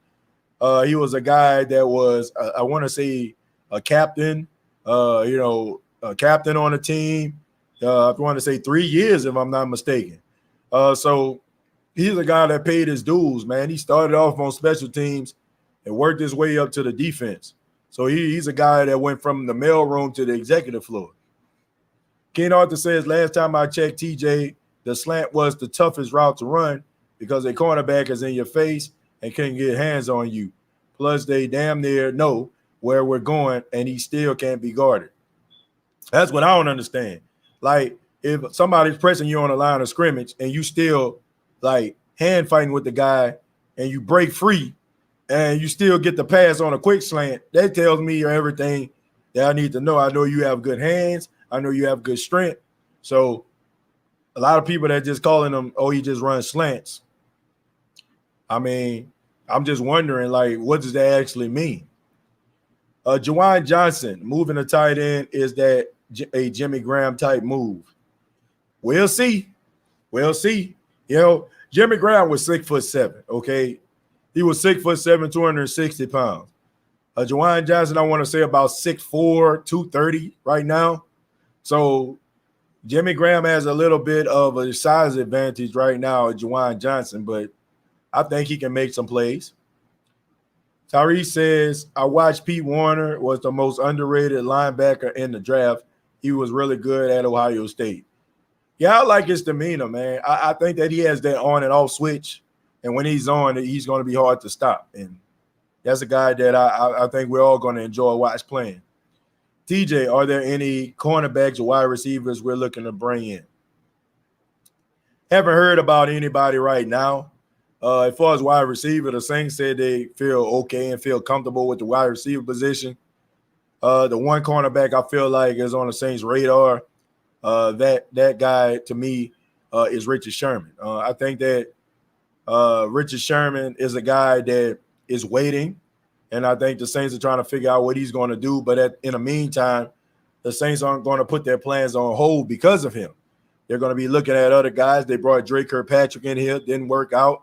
He was a guy that was, I want to say, a captain, a captain on the team. I want to say 3 years, if I'm not mistaken. So he's a guy that paid his dues, man. He started off on special teams and worked his way up to the defense. So he's a guy that went from the mailroom to the executive floor. Ken Arthur says, last time I checked, TJ, the slant was the toughest route to run because a cornerback is in your face and can't get hands on you. Plus, they damn near know where we're going, and he still can't be guarded. That's what I don't understand. Like, if somebody's pressing you on the line of scrimmage and you still like hand fighting with the guy and you break free and you still get the pass on a quick slant, that tells me everything that I need to know. I know you have good hands. I know you have good strength. So a lot of people that just calling him, oh, he just runs slants. I mean, I'm just wondering, like, what does that actually mean? Juwan Johnson moving a tight end, is that a Jimmy Graham type move? We'll see. We'll see. You know, Jimmy Graham was 6'7". Okay, he was 6'7", 260 pounds. Juwan Johnson, I want to say about 6'4", 230 right now. So Jimmy Graham has a little bit of a size advantage right now at Juwan Johnson, but I think he can make some plays. Tyrese says, I watched Pete Warner was the most underrated linebacker in the draft. He was really good at Ohio State. Yeah, I like his demeanor, man. I think that he has that on and off switch. And when he's on, he's going to be hard to stop. And that's a guy that I think we're all going to enjoy watch playing. TJ, are there any cornerbacks or wide receivers we're looking to bring in? Haven't heard about anybody right now. As far as wide receiver, the Saints said they feel okay and feel comfortable with the wide receiver position. The one cornerback I feel like is on the Saints' radar, that guy to me is Richard Sherman. I think that Richard Sherman is a guy that is waiting, and I think the Saints are trying to figure out what he's going to do. But in the meantime, the Saints aren't going to put their plans on hold because of him. They're going to be looking at other guys. They brought Drake Kirkpatrick in here, didn't work out.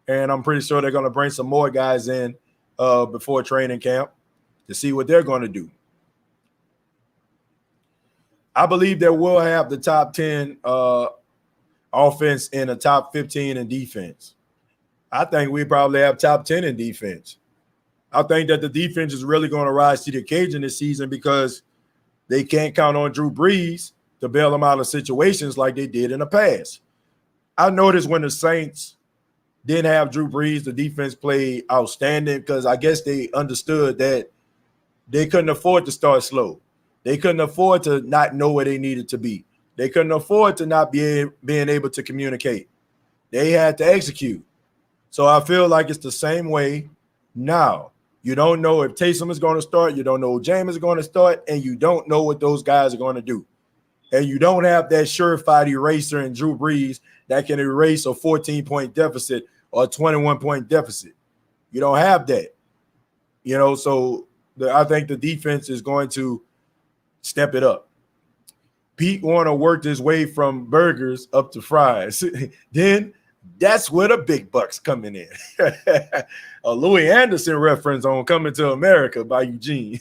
And I'm pretty sure they're going to bring some more guys in before training camp to see what they're going to do. I believe that we'll have the top 10 offense and the top 15 in defense. I think we probably have top 10 in defense. I think that the defense is really going to rise to the occasion this season because they can't count on Drew Brees to bail them out of situations like they did in the past. I noticed when the Saints didn't have Drew Brees, the defense played outstanding because I guess they understood that they couldn't afford to start slow. They couldn't afford to not know where they needed to be. They couldn't afford to not being able to communicate. They had to execute. So I feel like it's the same way now. You don't know if Taysom is going to start. You don't know if James is going to start. And you don't know what those guys are going to do. And you don't have that surefire eraser in Drew Brees that can erase a 14-point deficit or a 21-point deficit. You don't have that. You know, so I think the defense is going to step it up. Pete Warner worked his way from burgers up to fries. Then that's where the big bucks coming in. A Louis Anderson reference on Coming to America by Eugene.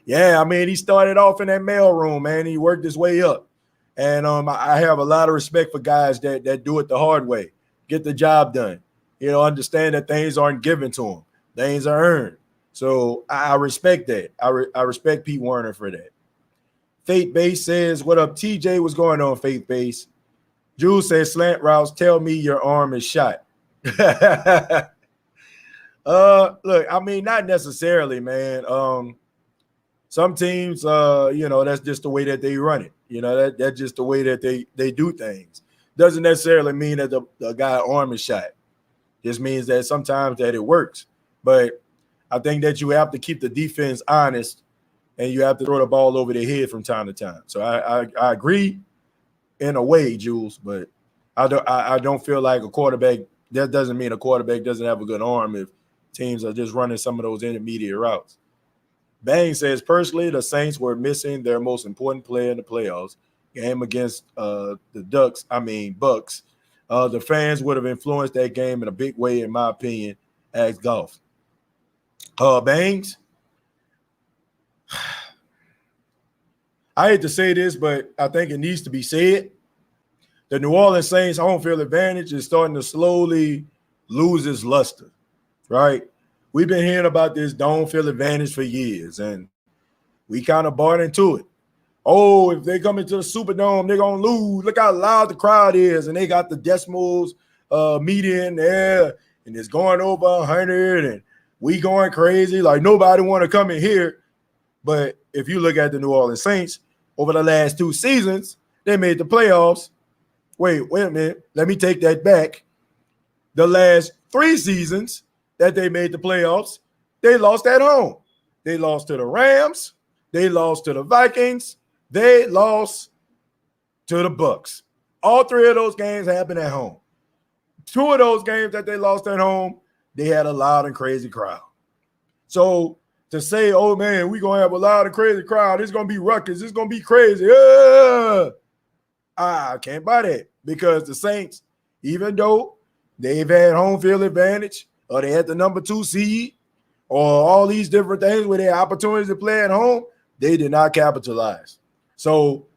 Yeah, I mean, he started off in that mailroom, man. He worked his way up. And I have a lot of respect for guys that do it the hard way, get the job done. You know, understand that things aren't given to them. Things are earned. So I respect that. I respect Pete Warner for that. Faith Base says, what up, TJ? What's going on, Faith Base? Jules says, slant routes, tell me your arm is shot. Look, I mean, not necessarily, man. Some teams, you know, that's just the way that they run it. You know, that's just the way that they do things. Doesn't necessarily mean that the guy's arm is shot. Just means that sometimes that it works. But I think that you have to keep the defense honest and you have to throw the ball over their head from time to time. So I agree in a way, Jules, but I don't feel like a quarterback, that doesn't mean a quarterback doesn't have a good arm if teams are just running some of those intermediate routes. Bang says, personally, the Saints were missing their most important player in the playoffs. Game against the Bucks. The fans would have influenced that game in a big way, in my opinion, as golf. Bangs, I hate to say this, but I think it needs to be said. The New Orleans Saints home field advantage is starting to slowly lose its luster, right? We've been hearing about this dome field advantage for years, and we kind of bought into it. Oh, if they come into the Superdome, they're going to lose. Look how loud the crowd is, and they got the decimals meter in there, and it's going over 100, and we going crazy. Like, nobody want to come in here. But if you look at the New Orleans Saints, over the last 2 seasons, they made the playoffs. Wait a minute. Let me take that back. The last 3 seasons that they made the playoffs, they lost at home. They lost to the Rams. They lost to the Vikings. They lost to the Bucks. All 3 of those games happened at home. 2 of those games that they lost at home, they had a loud and crazy crowd. So to say, oh, man, we're going to have a loud and crazy crowd, it's going to be ruckus, it's going to be crazy. I can't buy that because the Saints, even though they've had home field advantage or they had the number 2 seed or all these different things where they had opportunities to play at home, they did not capitalize. So,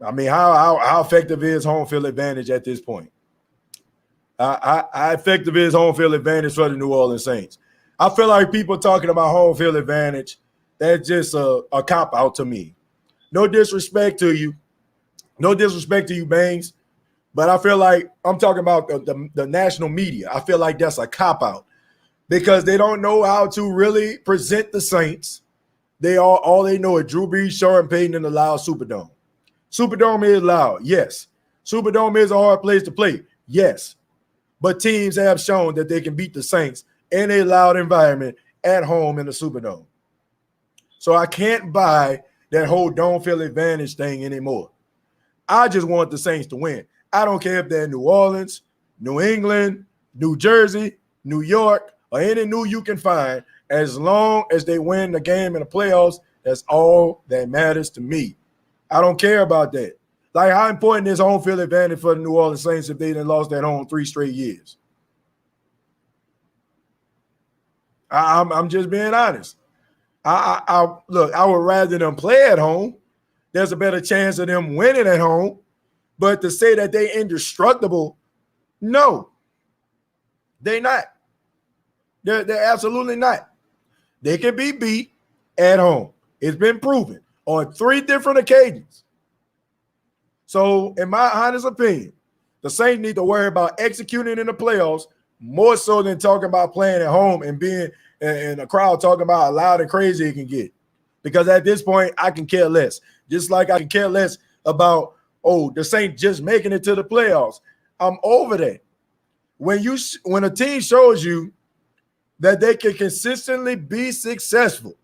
I mean, how effective is home field advantage at this point? How effective is home field advantage for the New Orleans Saints? I feel like people talking about home field advantage, that's just a cop-out to me. No disrespect to you. No disrespect to you, Bangs. But I feel like I'm talking about the national media. I feel like that's a cop-out because they don't know how to really present the Saints. All they know is Drew Brees, Sean Payton, and the loud Superdome. Superdome is loud, yes. Superdome is a hard place to play, yes. But teams have shown that they can beat the Saints in a loud environment at home in the Superdome. So I can't buy that whole dome field advantage thing anymore. I just want the Saints to win. I don't care if they're New Orleans, New England, New Jersey, New York, or any new you can find. As long as they win the game in the playoffs, that's all that matters to me. I don't care about that. Like, how important is home field advantage for the New Orleans Saints if they didn't lost at home 3 straight years? I'm just being honest. Look, I would rather them play at home. There's a better chance of them winning at home. But to say that they indestructible, no, they're not. They're absolutely not. They can be beat at home. It's been proven on 3 different occasions. So, in my honest opinion, the Saints need to worry about executing in the playoffs more so than talking about playing at home and being in a crowd talking about how loud and crazy it can get. Because at this point, I can care less. Just like I can care less about, the Saints just making it to the playoffs. I'm over that. When a team shows you that they can consistently be successful,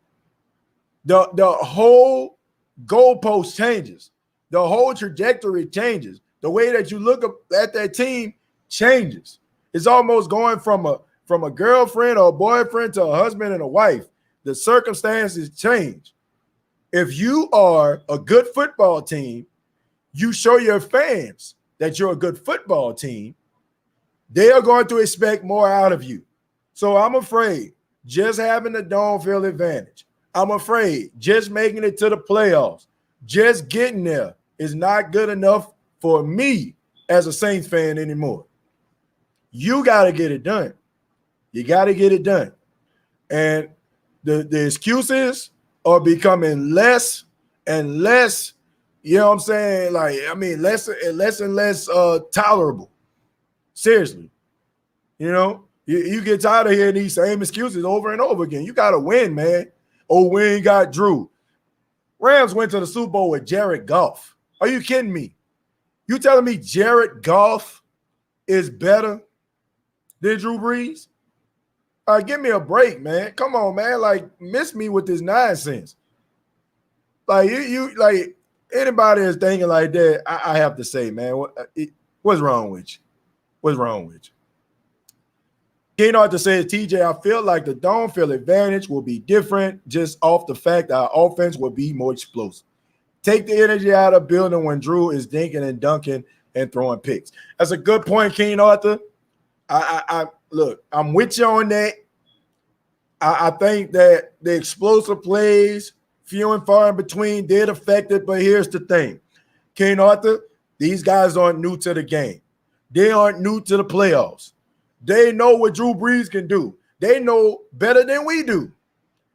the whole goalpost changes. The whole trajectory changes. The way that you look at that team changes. It's almost going from a girlfriend or a boyfriend to a husband and a wife. The circumstances change. If you are a good football team, you show your fans that you're a good football team, they are going to expect more out of you. So I'm afraid just having the dome field advantage, I'm afraid just making it to the playoffs, just getting there is not good enough for me as a Saints fan anymore. You got to get it done. You got to get it done. And the excuses are becoming less and less, you know what I'm saying? Like, I mean, less and less tolerable. Seriously. You know, you get tired of hearing these same excuses over and over again. You got to win, man. Oh, we ain't got Drew. Rams went to the Super Bowl with Jared Goff. Are you kidding me? You telling me Jared Goff is better than Drew Brees? Give me a break, man. Come on, man. Like, miss me with this nonsense. Like, you like, anybody is thinking like that, I have to say, man, what's wrong with you? What's wrong with you? Keenard to say, TJ, I feel like the dome field advantage will be different just off the fact that our offense will be more explosive. Take the energy out of the building when Drew is dinking and dunking and throwing picks. That's a good point, King Arthur. I look, I'm with you on that. I think that the explosive plays, few and far in between, did affect it. But here's the thing, King Arthur, these guys aren't new to the game. They aren't new to the playoffs. They know what Drew Brees can do. They know better than we do.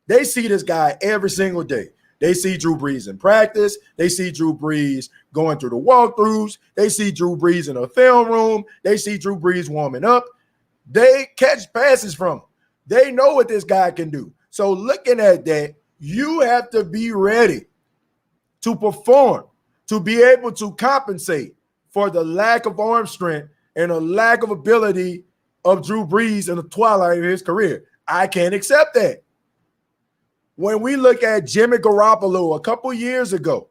They see this guy every single day. They see Drew Brees in practice. They see Drew Brees going through the walkthroughs. They see Drew Brees in a film room. They see Drew Brees warming up. They catch passes from him. They know what this guy can do. So looking at that, you have to be ready to perform, to be able to compensate for the lack of arm strength and a lack of ability of Drew Brees in the twilight of his career. I can't accept that. When we look at Jimmy Garoppolo a couple years ago,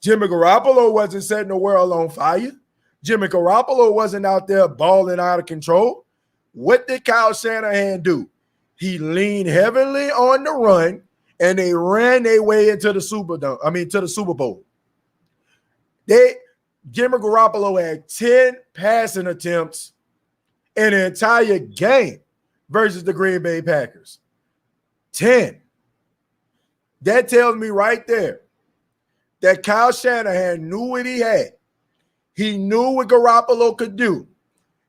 Jimmy Garoppolo wasn't setting the world on fire. Jimmy Garoppolo wasn't out there balling out of control. What did Kyle Shanahan do? He leaned heavily on the run, and they ran their way into the Super Bowl. Jimmy Garoppolo had 10 passing attempts in an entire game versus the Green Bay Packers. 10. That tells me right there that Kyle Shanahan knew what he had. He knew what Garoppolo could do.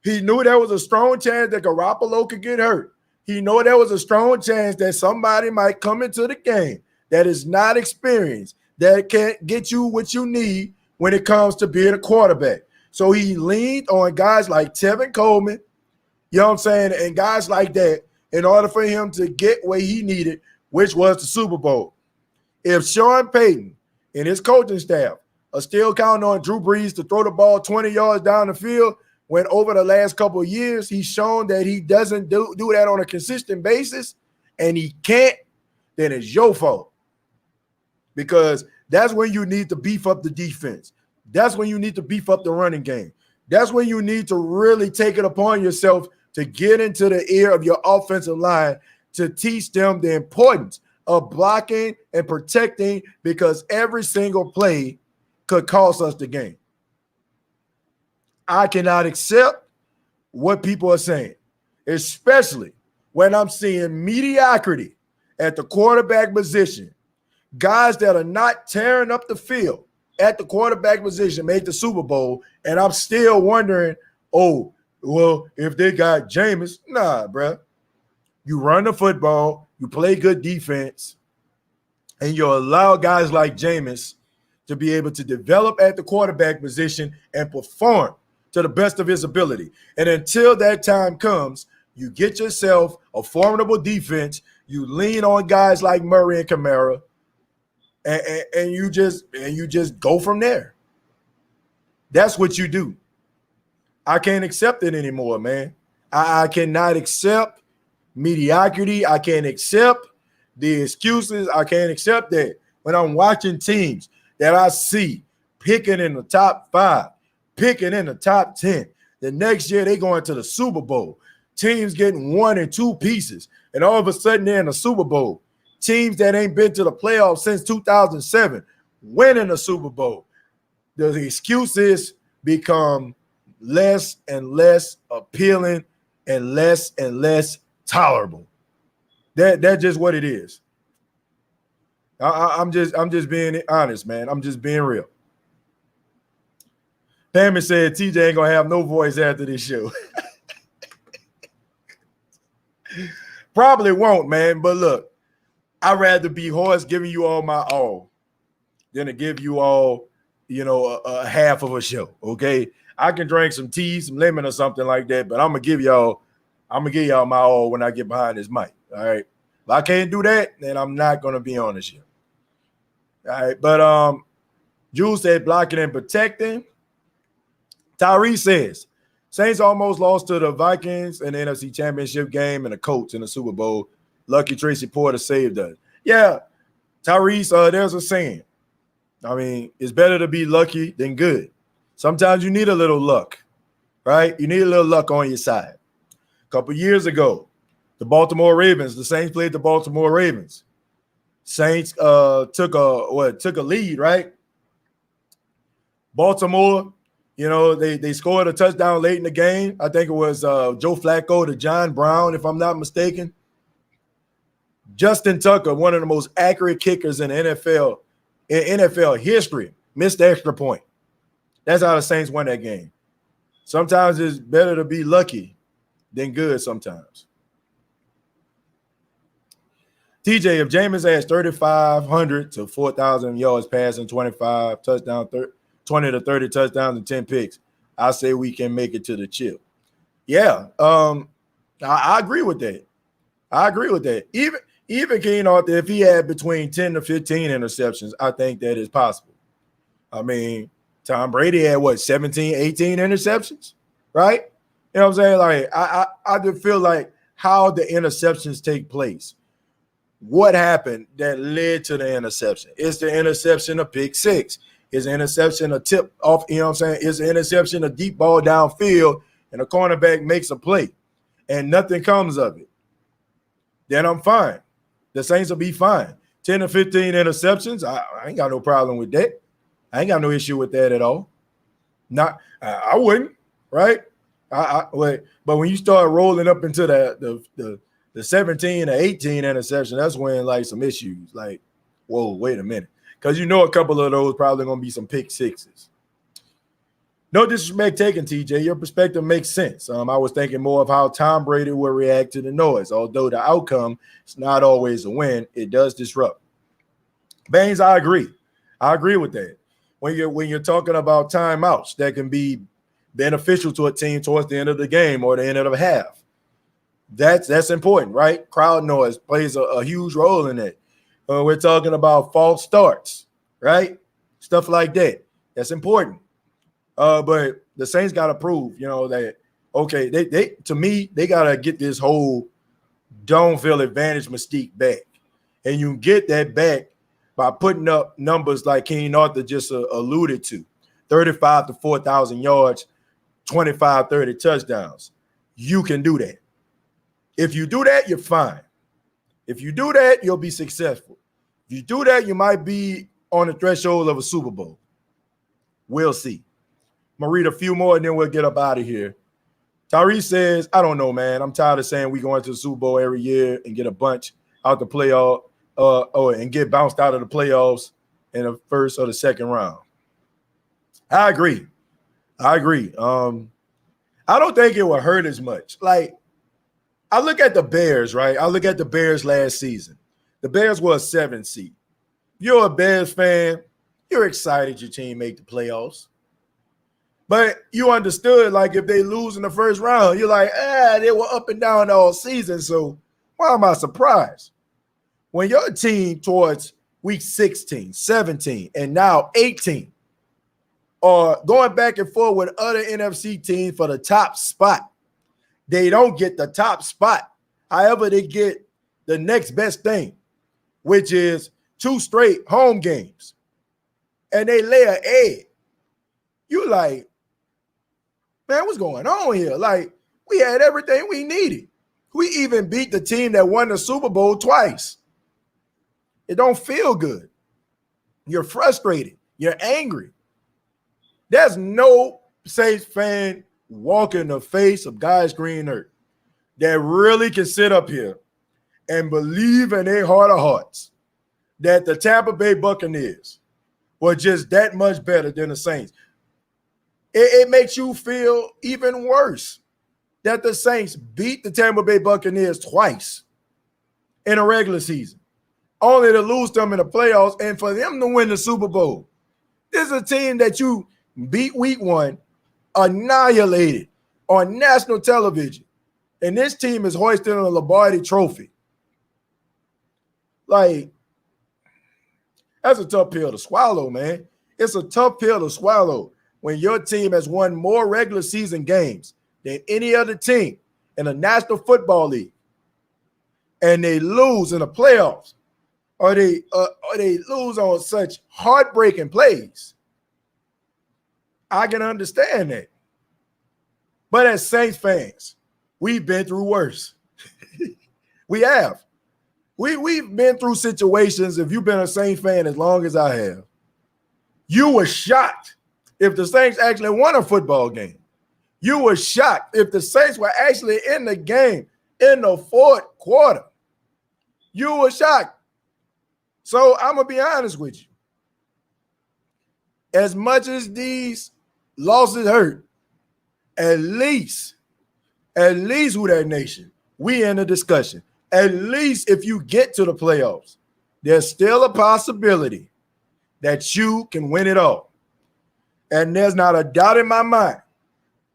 He knew there was a strong chance that Garoppolo could get hurt. He knew there was a strong chance that somebody might come into the game that is not experienced, that can't get you what you need when it comes to being a quarterback. So he leaned on guys like Tevin Coleman, you know what I'm saying, and guys like that in order for him to get what he needed, which was the Super Bowl. If Sean Payton and his coaching staff are still counting on Drew Brees to throw the ball 20 yards down the field, when over the last couple of years he's shown that he doesn't do that on a consistent basis and he can't, then it's your fault. Because that's when you need to beef up the defense. That's when you need to beef up the running game. That's when you need to really take it upon yourself to get into the ear of your offensive line to teach them the importance of blocking and protecting, because every single play could cost us the game. I cannot accept what people are saying, especially when I'm seeing mediocrity at the quarterback position. Guys that are not tearing up the field at the quarterback position make the Super Bowl, and I'm still wondering, oh, well, if they got Jameis, nah, bro. You run the football, you play good defense, and you allow guys like Jameis to be able to develop at the quarterback position and perform to the best of his ability. And until that time comes, you get yourself a formidable defense, you lean on guys like Murray and Kamara, and you just go from there. That's what you do. I can't accept it anymore, man. I cannot accept mediocrity. I can't accept the excuses. I can't accept that when I'm watching teams that I see picking in the top 5, picking in the top 10. The next year they go into the Super Bowl. Teams getting 1 and 2 pieces, and all of a sudden they're in the Super Bowl. Teams that ain't been to the playoffs since 2007 winning the Super Bowl. The excuses become less and less appealing and less tolerable. That's just what it is. I'm just being honest, man. I'm just being real. Pammy said TJ ain't gonna have no voice after this show. Probably won't, man. But look, I'd rather be hoarse giving you all my all than to give you all, a half of a show. Okay. I can drink some tea, some lemon or something like that, but I'm gonna give y'all my all when I get behind this mic. All right. If I can't do that, then I'm not gonna be on the show. All right. But Jules said blocking and protecting. Tyree says Saints almost lost to the Vikings in the NFC Championship game and the Colts in the Super Bowl. Lucky Tracy Porter saved us. Yeah, Tyrese, there's a saying. I mean, it's better to be lucky than good. Sometimes you need a little luck, right? You need a little luck on your side. A couple years ago, the Saints played the Baltimore Ravens. Saints took a lead, right? Baltimore, they scored a touchdown late in the game. I think it was Joe Flacco to John Brown, if I'm not mistaken. Justin Tucker, one of the most accurate kickers in the NFL history, missed the extra point. That's how the Saints won that game. Sometimes it's better to be lucky than good sometimes. TJ, if Jameis has 3,500 to 4,000 yards passing, 25 touchdowns, 20 to 30 touchdowns, and 10 picks, I say we can make it to the chip. Yeah, I agree with that. even Keenan, if he had between 10 to 15 interceptions, I think that is possible. I mean, Tom Brady had what, 17, 18 interceptions, right? You know what I'm saying? Like, I just feel like how the interceptions take place. What happened that led to the interception? Is the interception a pick six? Is the interception a tip off? You know what I'm saying? Is the interception a deep ball downfield and a cornerback makes a play and nothing comes of it? Then I'm fine. The Saints will be fine. 10 to 15 interceptions, I ain't got no problem with that. I ain't got no issue with that at all. I wouldn't, right? But when you start rolling up into the 17 or 18 interception, that's when like some issues. Like, whoa, wait a minute, because you know a couple of those probably gonna be some pick sixes. No disrespect taken, TJ. Your perspective makes sense. I was thinking more of how Tom Brady will react to the noise. Although the outcome is not always a win, it does disrupt. Baines, I agree. I agree with that. When you're talking about timeouts, that can be beneficial to a team towards the end of the game or the end of the half. That's important, right? Crowd noise plays a huge role in it. We're talking about false starts, right? Stuff like that. That's important. But the Saints got to prove, that, okay, they got to get this whole don't feel advantage mystique back. And you get that back by putting up numbers like Keenan Arthur just alluded to, 35 to 4,000 yards, 25, 30 touchdowns. You can do that. If you do that, you're fine. If you do that, you'll be successful. If you do that, you might be on the threshold of a Super Bowl. We'll see. I'm going to read a few more and then we'll get up out of here. Tyree says, I don't know, man. I'm tired of saying we going to the Super Bowl every year and get a bunch out the playoff and get bounced out of the playoffs in the first or the second round. I agree. I don't think it will hurt as much. Like, I look at the Bears, right? I look at the Bears last season. The Bears were a 7 seed. You're a Bears fan. You're excited your team made the playoffs. But you understood, like, if they lose in the first round, you're like, they were up and down all season, so why am I surprised? When your team towards week 16, 17, and now 18 are going back and forth with other NFC teams for the top spot, they don't get the top spot. However, they get the next best thing, which is 2 straight home games. And they lay an egg. You like, man, what's going on here? Like, we had everything we needed. We even beat the team that won the Super Bowl twice. It don't feel good. You're frustrated. You're angry. There's no Saints fan walking the face of God's green earth that really can sit up here and believe in their heart of hearts that the Tampa Bay Buccaneers were just that much better than the Saints. It makes you feel even worse that the Saints beat the Tampa Bay Buccaneers twice in a regular season, only to lose them in the playoffs and for them to win the Super Bowl. This is a team that you beat week 1, annihilated on national television, and this team is hoisting a Lombardi trophy. Like, that's a tough pill to swallow, man. It's a tough pill to swallow when your team has won more regular season games than any other team in the National Football League, and they lose in the playoffs, or they lose on such heartbreaking plays. I can understand that. But as Saints fans, we've been through worse. We have. We've been through situations, if you've been a Saints fan as long as I have, you were shocked if the Saints actually won a football game. You were shocked if the Saints were actually in the game in the fourth quarter. You were shocked. So I'm going to be honest with you. As much as these losses hurt, at least Who Dat Nation, we in a discussion. At least if you get to the playoffs, there's still a possibility that you can win it all. And there's not a doubt in my mind,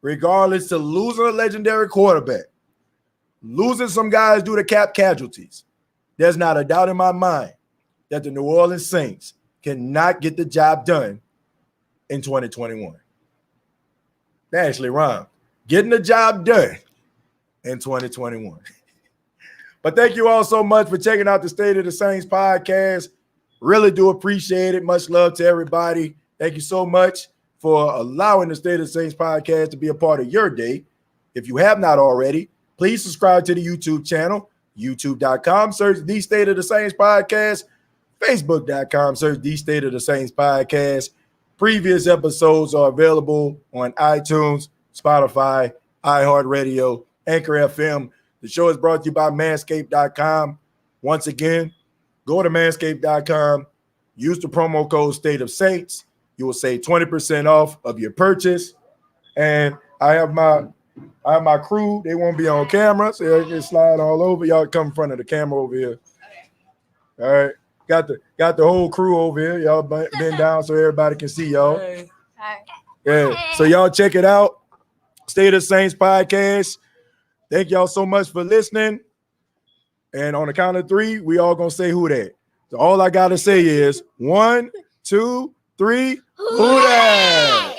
regardless of losing a legendary quarterback, losing some guys due to cap casualties, There's not a doubt in my mind that the New Orleans Saints cannot get the job done in 2021. That actually rhymed. Getting the job done in 2021. But thank you all so much for checking out the State of the Saints podcast. Really do appreciate it. Much love to everybody. Thank you so much for allowing the State of the Saints podcast to be a part of your day. If you have not already, please subscribe to the YouTube channel, youtube.com, search The State of the Saints podcast, facebook.com, search The State of the Saints podcast. Previous episodes are available on iTunes, Spotify, iHeartRadio, Anchor FM. The show is brought to you by manscaped.com. Once again, go to manscaped.com, use the promo code State of Saints. You will save 20% off of your purchase. And I have my crew. They won't be on camera, so they can slide all over. Y'all come in front of the camera over here. All right. Got the whole crew over here. Y'all bend down so everybody can see y'all. Hi. Yeah. So y'all check it out. State of Saints podcast. Thank y'all so much for listening. And on the count of 3, we all gonna say who that. So all I gotta say is 1, 2, 3, who that?